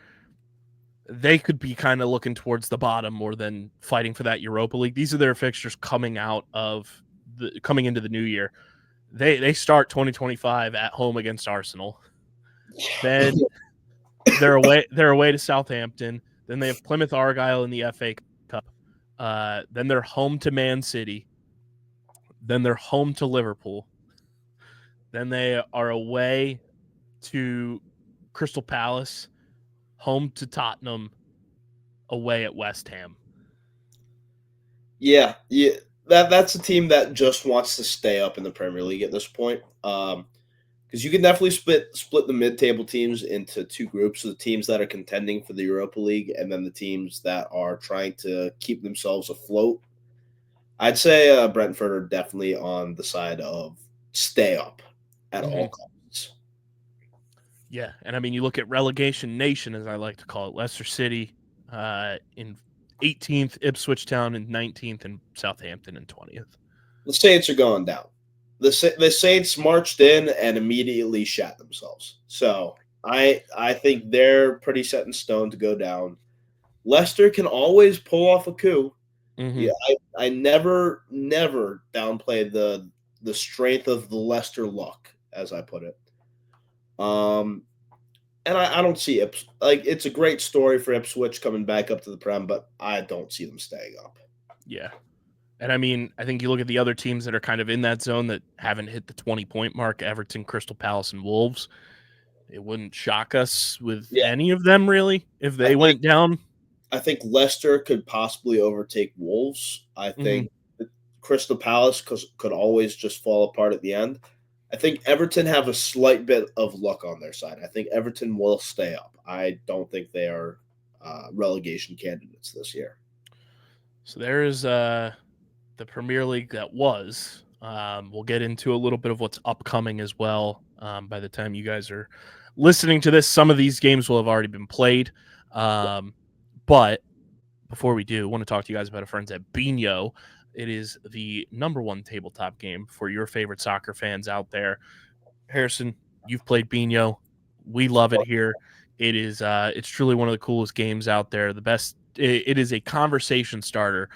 They could be kind of looking towards the bottom more than fighting for that Europa League. These are their fixtures coming into the new year. They start 2025 at home against Arsenal. Then they're away to Southampton. Then they have Plymouth Argyle in the FA Cup. Then they're home to Man City. Then they're home to Liverpool. Then they are away to Crystal Palace, home to Tottenham, away at West Ham. Yeah. That's a team that just wants to stay up in the Premier League at this point. Because you can definitely split the mid-table teams into two groups: the teams that are contending for the Europa League, and then the teams that are trying to keep themselves afloat. I'd say Brentford are definitely on the side of stay up at all costs. Yeah, and I mean, you look at relegation nation, as I like to call it: Leicester City in 18th, Ipswich Town in 19th, and Southampton in 20th. The Saints are going down. The Saints marched in and immediately shat themselves. So I think they're pretty set in stone to go down. Leicester can always pull off a coup. Mm-hmm. Yeah, I never downplay the strength of the Leicester luck, as I put it. And I don't see it. Like, it's a great story for Ipswich coming back up to the Prem, but I don't see them staying up. Yeah. And I mean, I think you look at the other teams that are kind of in that zone that haven't hit the 20-point mark: Everton, Crystal Palace, and Wolves. It wouldn't shock us with any of them, really, if they went down. I think Leicester could possibly overtake Wolves. I think Crystal Palace could always just fall apart at the end. I think Everton have a slight bit of luck on their side. I think Everton will stay up. I don't think they are relegation candidates this year. So there is the Premier League that was. We'll get into a little bit of what's upcoming as well. By the time you guys are listening to this, some of these games will have already been played. But before we do, I want to talk to you guys about our friends at Biñho. It is the #1 tabletop game for your favorite soccer fans out there. Harrison, you've played Biñho. We love it here. It is it's truly one of the coolest games out there. The best. It is a conversation starter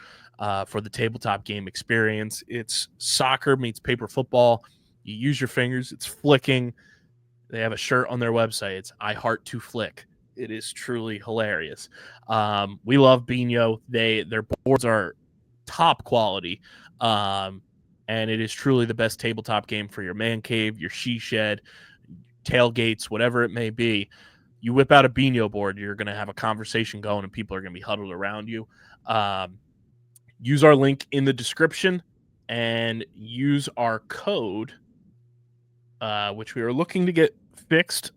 for the tabletop game experience. It's soccer meets paper football. You use your fingers. It's flicking. They have a shirt on their website. It's I Heart to Flick. It is truly hilarious. We love Biñho. Their boards are top quality, and it is truly the best tabletop game for your man cave, your she shed, tailgates, whatever it may be. You whip out a Biñho board, you're going to have a conversation going, and people are going to be huddled around you. Use our link in the description and use our code, which we are looking to get fixed,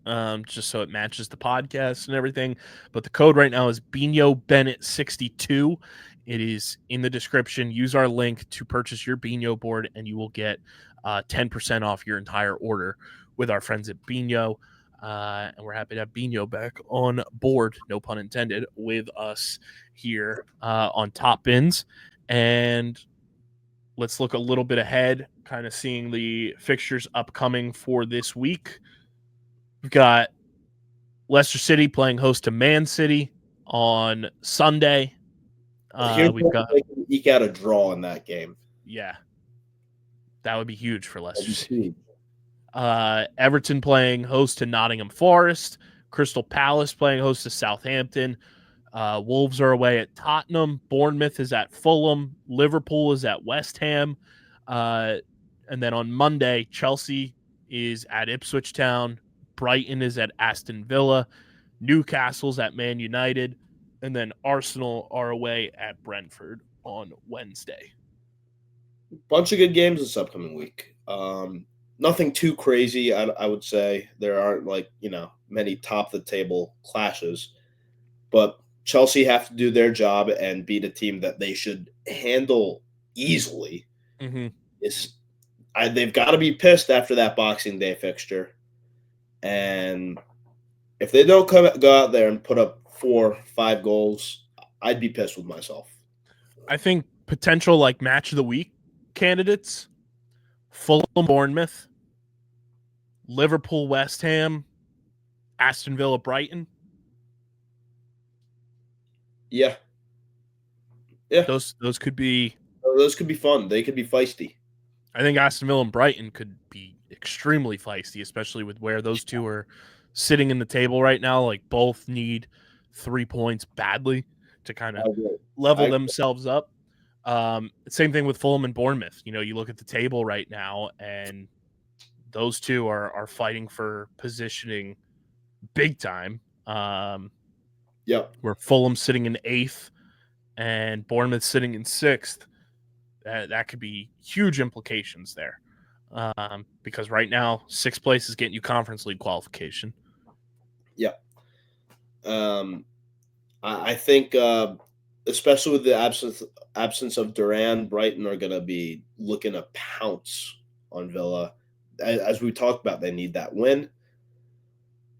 just so it matches the podcast and everything. But the code right now is Biñho Bennett 62. It is in the description. Use our link to purchase your Biñho board, and you will get 10% off your entire order with our friends at Biñho. And we're happy to have Biñho back on board, no pun intended, with us here on Top Bins. And let's look a little bit ahead, kind of seeing the fixtures upcoming for this week. We've got Leicester City playing host to Man City on Sunday. We've got eke out a draw in that game. Yeah, that would be huge for Leicester City. Everton playing host to Nottingham Forest. Crystal Palace playing host to Southampton. Wolves are away at Tottenham. Bournemouth is at Fulham. Liverpool is at West Ham. And then on Monday, Chelsea is at Ipswich Town. Brighton is at Aston Villa. Newcastle's at Man United. And then Arsenal are away at Brentford on Wednesday. Bunch of good games this upcoming week. Nothing too crazy, I would say. There aren't, many top-of-the-table clashes. But Chelsea have to do their job and beat a team that they should handle easily. Mm-hmm. They've got to be pissed after that Boxing Day fixture. And if they don't go out there and put up 4-5 goals, I'd be pissed with myself. I think potential match of the week candidates: Fulham, Bournemouth, Liverpool, West Ham, Aston Villa, Brighton. Yeah. Those could be. Those could be fun. They could be feisty. I think Aston Villa and Brighton could be extremely feisty, especially with where those two are sitting in the table right now. Like, both need 3 points badly to kind of level themselves up. Same thing with Fulham and Bournemouth. You look at the table right now, and those two are fighting for positioning big time. Where Fulham's sitting in 8th and Bournemouth sitting in 6th. That could be huge implications there. Because right now, 6th place is getting you Conference League qualification. Yeah. I think, especially with the absence of Duran, Brighton are going to be looking to pounce on Villa. As we talked about, they need that win.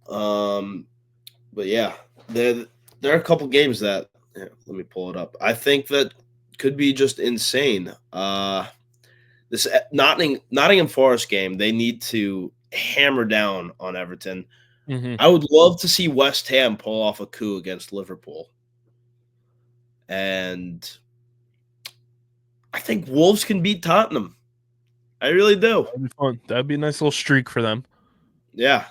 But yeah, there are a couple games that let me pull it up. I think that could be just insane. This Nottingham Forest game, they need to hammer down on Everton. Mm-hmm. I would love to see West Ham pull off a coup against Liverpool. And I think Wolves can beat Tottenham. I really do. That'd be fun. That'd be a nice little streak for them. Yeah.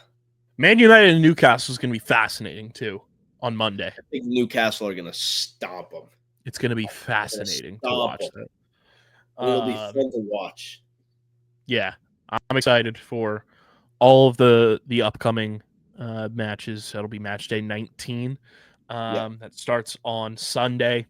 Man United and Newcastle is going to be fascinating, too, on Monday. I think Newcastle are going to stomp them. It's going to be fascinating to watch that. It'll be fun to watch. Yeah. I'm excited for all of the upcoming matches. That'll be match day 19. That starts on Sunday.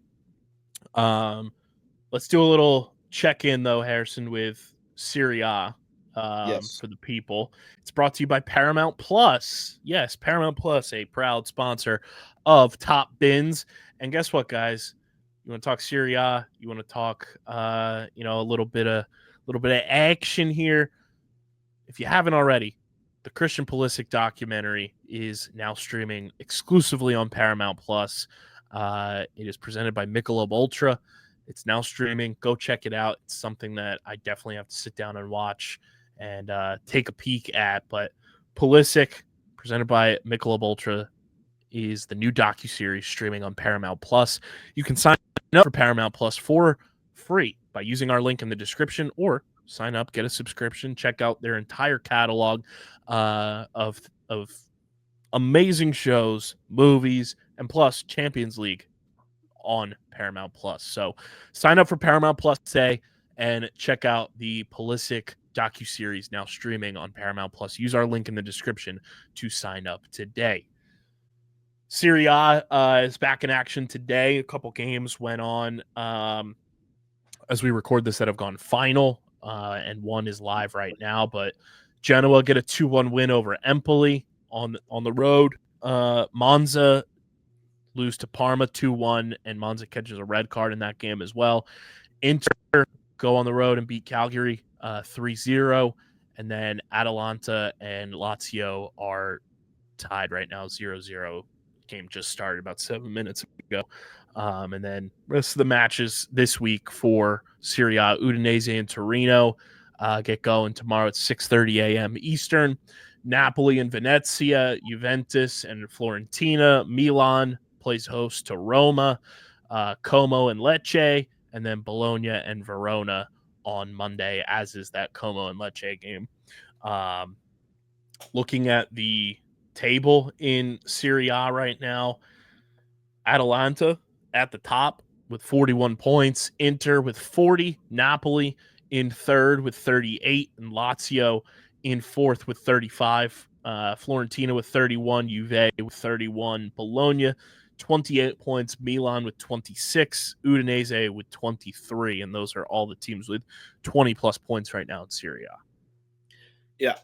Let's do a little check-in, though, Harrison, with SerieA for the people. It's brought to you by Paramount Plus. Yes, Paramount Plus, a proud sponsor of Top Bins. And guess what, guys? You want to talk SerieA? You want to talk, a little bit of action here? If you haven't already, the Christian Pulisic documentary is now streaming exclusively on Paramount Plus. It is presented by Michelob ULTRA. It's now streaming. Go check it out. It's something that I definitely have to sit down and watch and take a peek at. But Pulisic, presented by Michelob ULTRA, is the new docuseries streaming on Paramount Plus. You can sign up for Paramount Plus for free by using our link in the description, or sign up, get a subscription, check out their entire catalog of amazing shows, movies, and plus Champions League on Paramount Plus. So sign up for Paramount Plus today and check out the Pulisic docuseries now streaming on Paramount Plus. Use our link in the description to sign up today. SerieA is back in action today. A couple games went on as we record this that have gone final, and one is live right now. But Genoa get a 2-1 win over Empoli on the road. Monza lose to Parma 2-1, and Monza catches a red card in that game as well. Inter go on the road and beat Cagliari 3-0, and then Atalanta and Lazio are tied right now 0-0. Game just started about 7 minutes ago. And then rest of the matches this week for SerieA, Udinese and Torino get going tomorrow at 6:30 a.m. Eastern. Napoli and Venezia, Juventus and Fiorentina. Milan plays host to Roma, Como and Lecce, and then Bologna and Verona on Monday, as is that Como and Lecce game. Looking at the table in SerieA right now, Atalanta at the top with 41 points, Inter with 40, Napoli in third with 38, and Lazio in fourth with 35, Fiorentina with 31, Juve with 31, Bologna 28 points, Milan with 26, Udinese with 23, and those are all the teams with 20 plus points right now in SerieA. Yeah,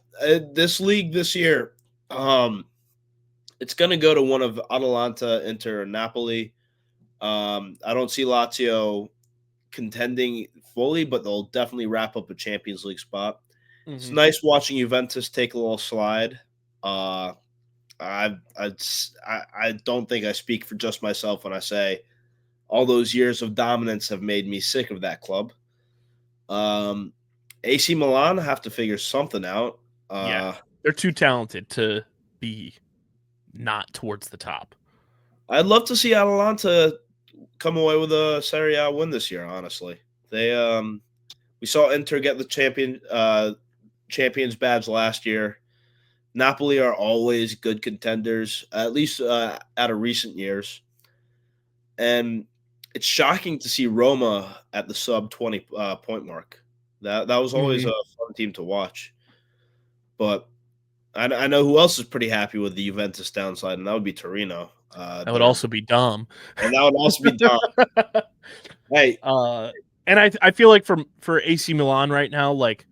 this league this year, it's going to go to one of Atalanta, Inter, or Napoli. I don't see Lazio contending fully, but they'll definitely wrap up a Champions League spot. Mm-hmm. It's nice watching Juventus take a little slide. I don't think I speak for just myself when I say all those years of dominance have made me sick of that club. AC Milan have to figure something out. Yeah, they're too talented to be not towards the top. I'd love to see Atalanta come away with a Serie A win this year. Honestly, we saw Inter get the champions badge last year. Napoli are always good contenders, at least out of recent years. And it's shocking to see Roma at the sub 20 point mark. That was always a fun team to watch. But I know who else is pretty happy with the Juventus downside, and that would be Torino. That would also be dumb. And that would also be dumb. Hey. And I feel like for AC Milan right now, like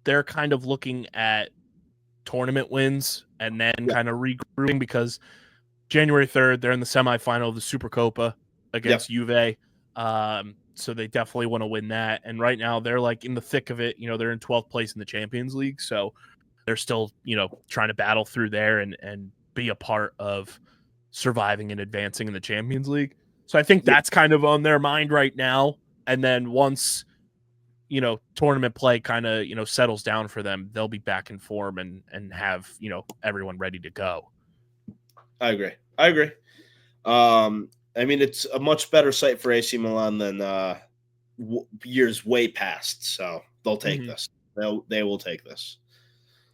they're kind of looking at tournament wins and then kind of regrouping, because January 3rd, they're in the semifinal of the Supercopa against Juve. So they definitely want to win that. And right now they're like in the thick of it. You know, they're in 12th place in the Champions League. So they're still, you know, trying to battle through there and be a part of surviving and advancing in the Champions League. So I think that's kind of on their mind right now. And then once, you know, tournament play kind of, you know, settles down for them, they'll be back in form and have, you know, everyone ready to go. I agree. I mean, it's a much better site for AC Milan than years way past. So they'll take this. They will take this.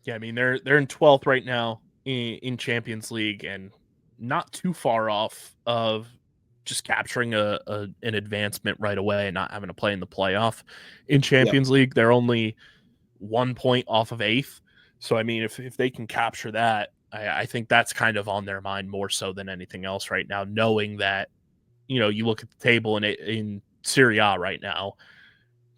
Yeah, I mean, they're in 12th right now in Champions League, and not too far off of just capturing an advancement right away and not having to play in the playoff in Champions League. They're only 1 point off of 8th. So, I mean, if they can capture that, I think that's kind of on their mind more so than anything else right now, knowing that, you know, you look at the table in Serie A right now,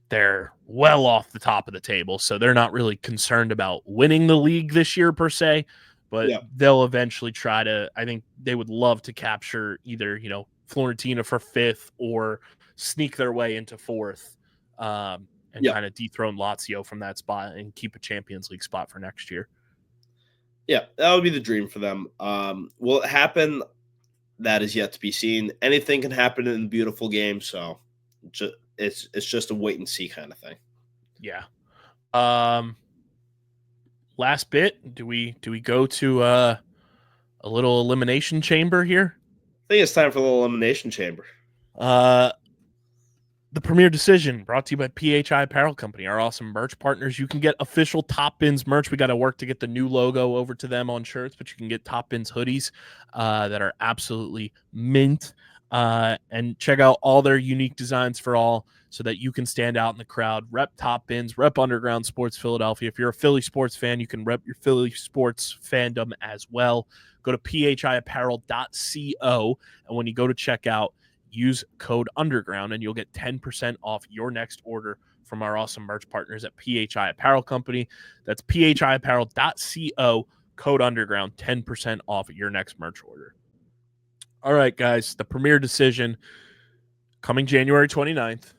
they're well off the top of the table. So they're not really concerned about winning the league this year per se, but they'll eventually try to, I think they would love to capture either, you know, Fiorentina for 5th or sneak their way into 4th and kind of dethrone Lazio from that spot and keep a Champions League spot for next year. Yeah, that would be the dream for them. Will it happen? That is yet to be seen. Anything can happen in a beautiful game, so it's just a wait and see kind of thing. Yeah. Last bit, do we go to a little elimination chamber here? I think it's time for the elimination chamber. The Premier Decision, brought to you by PHI Apparel Company, our awesome merch partners. You can get official Top Bins merch. We got to work to get the new logo over to them on shirts, but you can get Top Bins hoodies that are absolutely mint. And check out all their unique designs for all, so that you can stand out in the crowd. Rep Top Bins, rep Underground Sports Philadelphia. If you're a Philly sports fan, you can rep your Philly sports fandom as well. Go to phiapparel.co, and when you go to checkout, use code Underground, and you'll get 10% off your next order from our awesome merch partners at PHI Apparel Company. That's phiapparel.co, code Underground, 10% off your next merch order. All right, guys, the Premier Decision coming January 29th.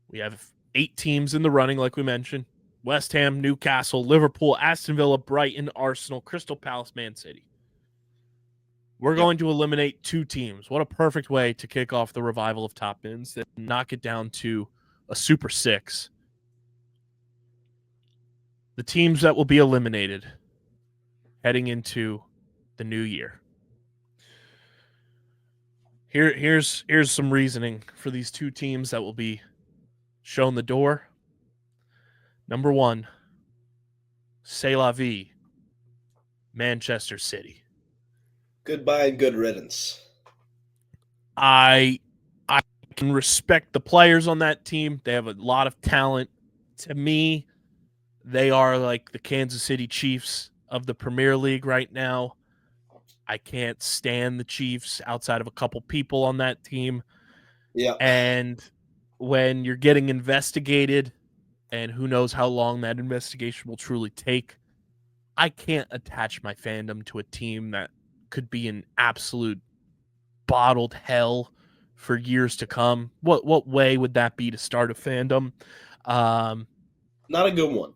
We have 8 teams in the running, like we mentioned. West Ham, Newcastle, Liverpool, Aston Villa, Brighton, Arsenal, Crystal Palace, Man City. We're going to eliminate 2 teams. What a perfect way to kick off the revival of Top Bins and knock it down to a Super 6. The teams that will be eliminated heading into the new year. Here's some reasoning for these 2 teams that will be shown the door. Number 1, C'est la vie, Manchester City. Goodbye and good riddance. I can respect the players on that team. They have a lot of talent. To me, they are like the Kansas City Chiefs of the Premier League right now. I can't stand the Chiefs outside of a couple people on that team. Yeah. And when you're getting investigated, and who knows how long that investigation will truly take, I can't attach my fandom to a team that could be an absolute bottled hell for years to come. What way would that be to start a fandom? Not a good one.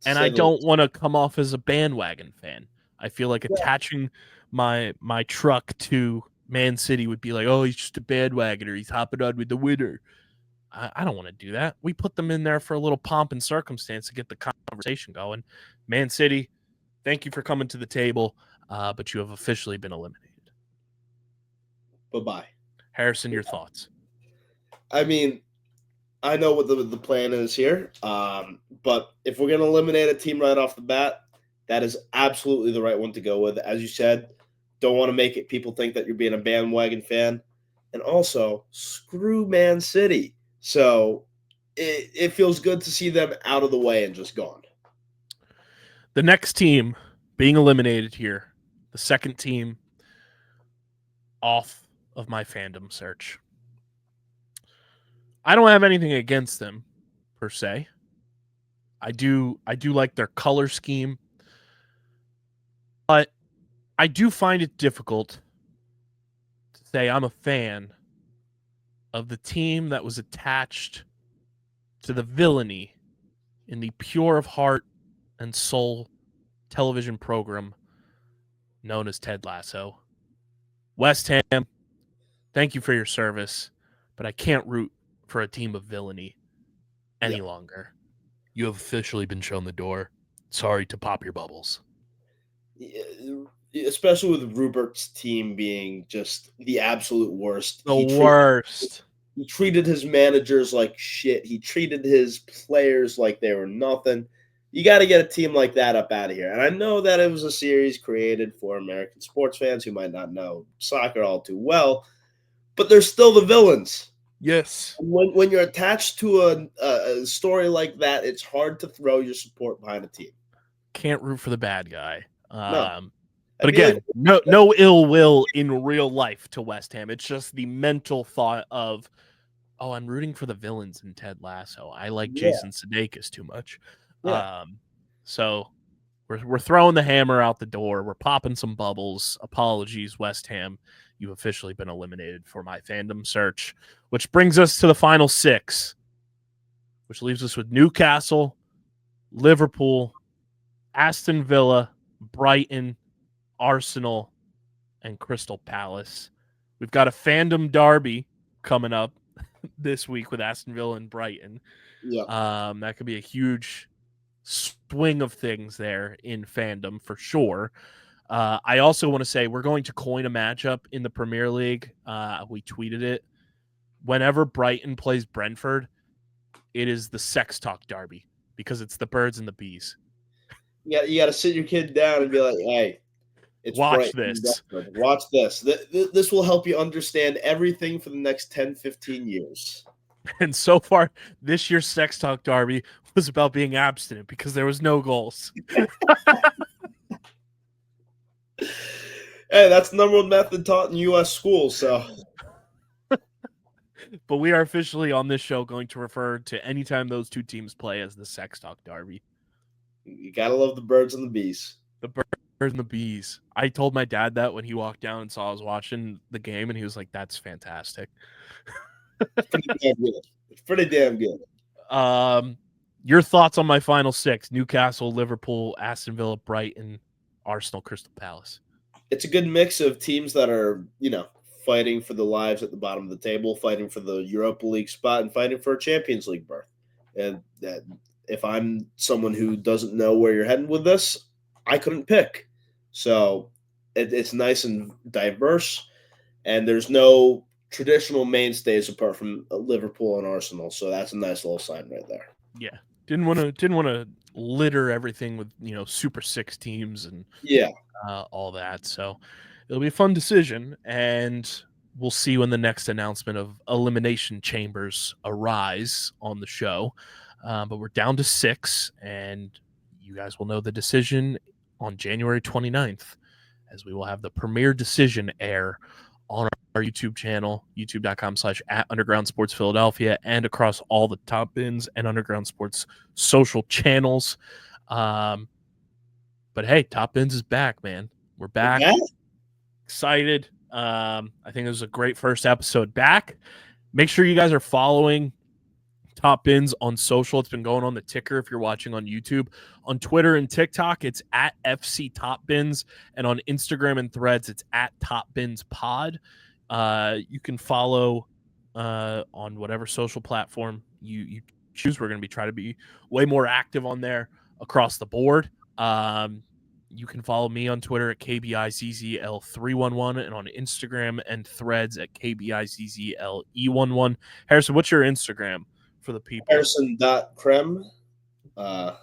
And I don't want to come off as a bandwagon fan. I feel like attaching my truck to Man City would be like, oh, he's just a bandwagoner. He's hopping on with the winner. I don't want to do that. We put them in there for a little pomp and circumstance to get the conversation going. Man City, thank you for coming to the table, but you have officially been eliminated. Bye-bye. Harrison, your thoughts? I mean, I know what the plan is here, but if we're going to eliminate a team right off the bat, that is absolutely the right one to go with. As you said, don't want to make it people think that you're being a bandwagon fan. And also, screw Man City. So it feels good to see them out of the way and just gone. The next team being eliminated here, the second team off of my fandom search. I don't have anything against them per se. I do like their color scheme, but I do find it difficult to say I'm a fan of the team that was attached to the villainy in the pure of heart and soul television program known as Ted Lasso. West Ham, thank you for your service, but I can't root for a team of villainy any longer. You have officially been shown the door. Sorry to pop your bubbles. Especially with Rupert's team being just the absolute worst. The worst. He treated his managers like shit. He treated his players like they were nothing. You got to get a team like that up out of here. And I know that it was a series created for American sports fans who might not know soccer all too well, but they're still the villains. Yes. When you're attached to a story like that, it's hard to throw your support behind a team. Can't root for the bad guy. No. But again, no ill will in real life to West Ham. It's just the mental thought of, oh, I'm rooting for the villains in Ted Lasso. I like Jason Sudeikis too much. Yeah. So we're throwing the hammer out the door. We're popping some bubbles. Apologies, West Ham. You've officially been eliminated for my fandom search, which brings us to the final six, which leaves us with Newcastle, Liverpool, Aston Villa, Brighton, Arsenal, and Crystal Palace. We've got a fandom derby coming up this week with Aston Villa and Brighton. Yeah. That could be a huge swing of things there in fandom for sure. I also want to say we're going to coin a matchup in the Premier League. We tweeted it. Whenever Brighton plays Brentford, it is the sex talk derby because it's the birds and the bees. Yeah, you got to sit your kid down and be like, hey, watch this. Watch this. This will help you understand everything for the next 10, 15 years. And so far, this year's sex talk derby was about being abstinent because there was no goals. Hey, that's the number one method taught in U.S. schools. So, but we are officially on this show going to refer to anytime those two teams play as the sex talk derby. You gotta love the birds and the bees. The birds and the bees. I told my dad that when he walked down and saw I was watching the game, and he was like, "That's fantastic." It's pretty damn good. Your thoughts on my final six: Newcastle, Liverpool, Aston Villa, Brighton, Arsenal, Crystal Palace. It's a good mix of teams that are, fighting for the lives at the bottom of the table, fighting for the Europa League spot, and fighting for a Champions League berth. And that, if I'm someone who doesn't know where you're heading with this, I couldn't pick. So it's nice and diverse, and there's no traditional mainstays apart from Liverpool and Arsenal. So that's a nice little sign right there. Yeah, didn't want to litter everything with Super Six teams and all that. So it'll be a fun decision, and we'll see when the next announcement of elimination chambers arise on the show. But we're down to 6, and you guys will know the decision on January 29th, as we will have the premier decision air on our YouTube channel, youtube.com/@undergroundsportsphiladelphia, and across all the Top Bins and Underground Sports social channels. But hey, Top Bins is back, man. We're back. Excited. I think it was a great first episode back. Make sure you guys are following Top Bins on social. It's been going on the ticker if you're watching on YouTube. On Twitter and TikTok, it's @FC Top Bins, and on Instagram and Threads, it's @TopBinsPod. You can follow on whatever social platform you choose. We're going to be trying to be way more active on there across the board. You can follow me on Twitter at KBIZZL311 and on Instagram and Threads at KBIZZLE11. Harrison, what's your Instagram for the people? Harrison.Krem. Yeah.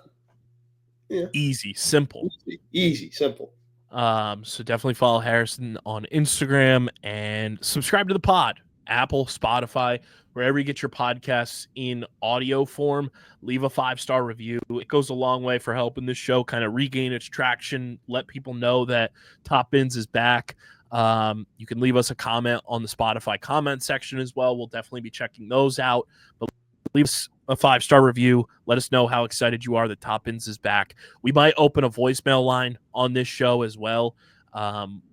Easy, simple. Easy, simple. So definitely follow Harrison on Instagram and subscribe to the pod. Apple, Spotify, wherever you get your podcasts in audio form. Leave a 5-star review. It goes a long way for helping this show kind of regain its traction, let people know that Top Bins is back. You can leave us a comment on the Spotify comment section as well. We'll definitely be checking those out. But leave us a 5-star review. Let us know how excited you are that Top Bins is back. We might open a voicemail line on this show as well.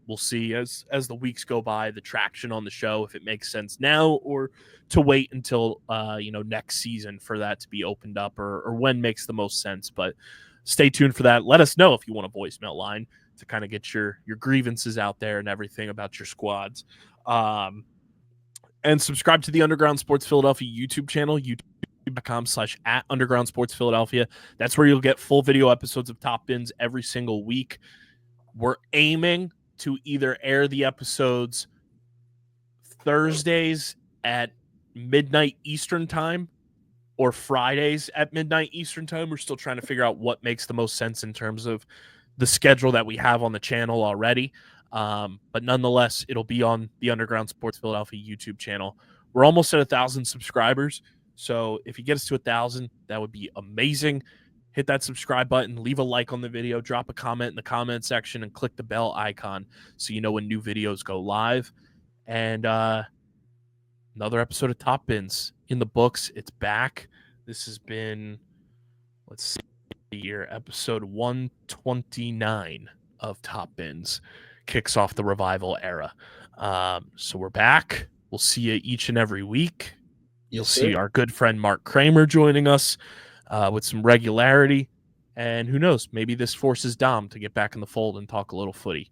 We'll see as the weeks go by, the traction on the show, if it makes sense now or to wait until next season for that to be opened up or when makes the most sense. But stay tuned for that. Let us know if you want a voicemail line to kind of get your grievances out there and everything about your squads. And subscribe to the Underground Sports Philadelphia YouTube channel, youtube.com/@Underground Sports Philadelphia. That's where you'll get full video episodes of Top Bins every single week. We're aiming to either air the episodes Thursdays at midnight Eastern time or Fridays at midnight Eastern time. We're still trying to figure out what makes the most sense in terms of the schedule that we have on the channel already. But nonetheless, it'll be on the Underground Sports Philadelphia YouTube channel. We're almost at 1,000 subscribers. So if you get us to 1,000, that would be amazing. Hit that subscribe button, leave a like on the video, drop a comment in the comment section, and click the bell icon so you know when new videos go live. And another episode of Top Bins in the books. It's back. This has been, let's see here, episode 129 of Top Bins. Kicks off the revival era. So we're back. We'll see you each and every week. You'll see our good friend Mark Kramer joining us with some regularity. And who knows, maybe this forces Dom to get back in the fold and talk a little footy.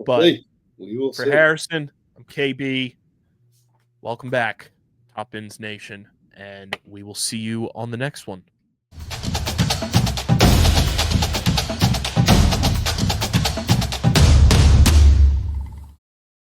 But for Harrison, I'm KB. Welcome back, Top Bins Nation. And we will see you on the next one.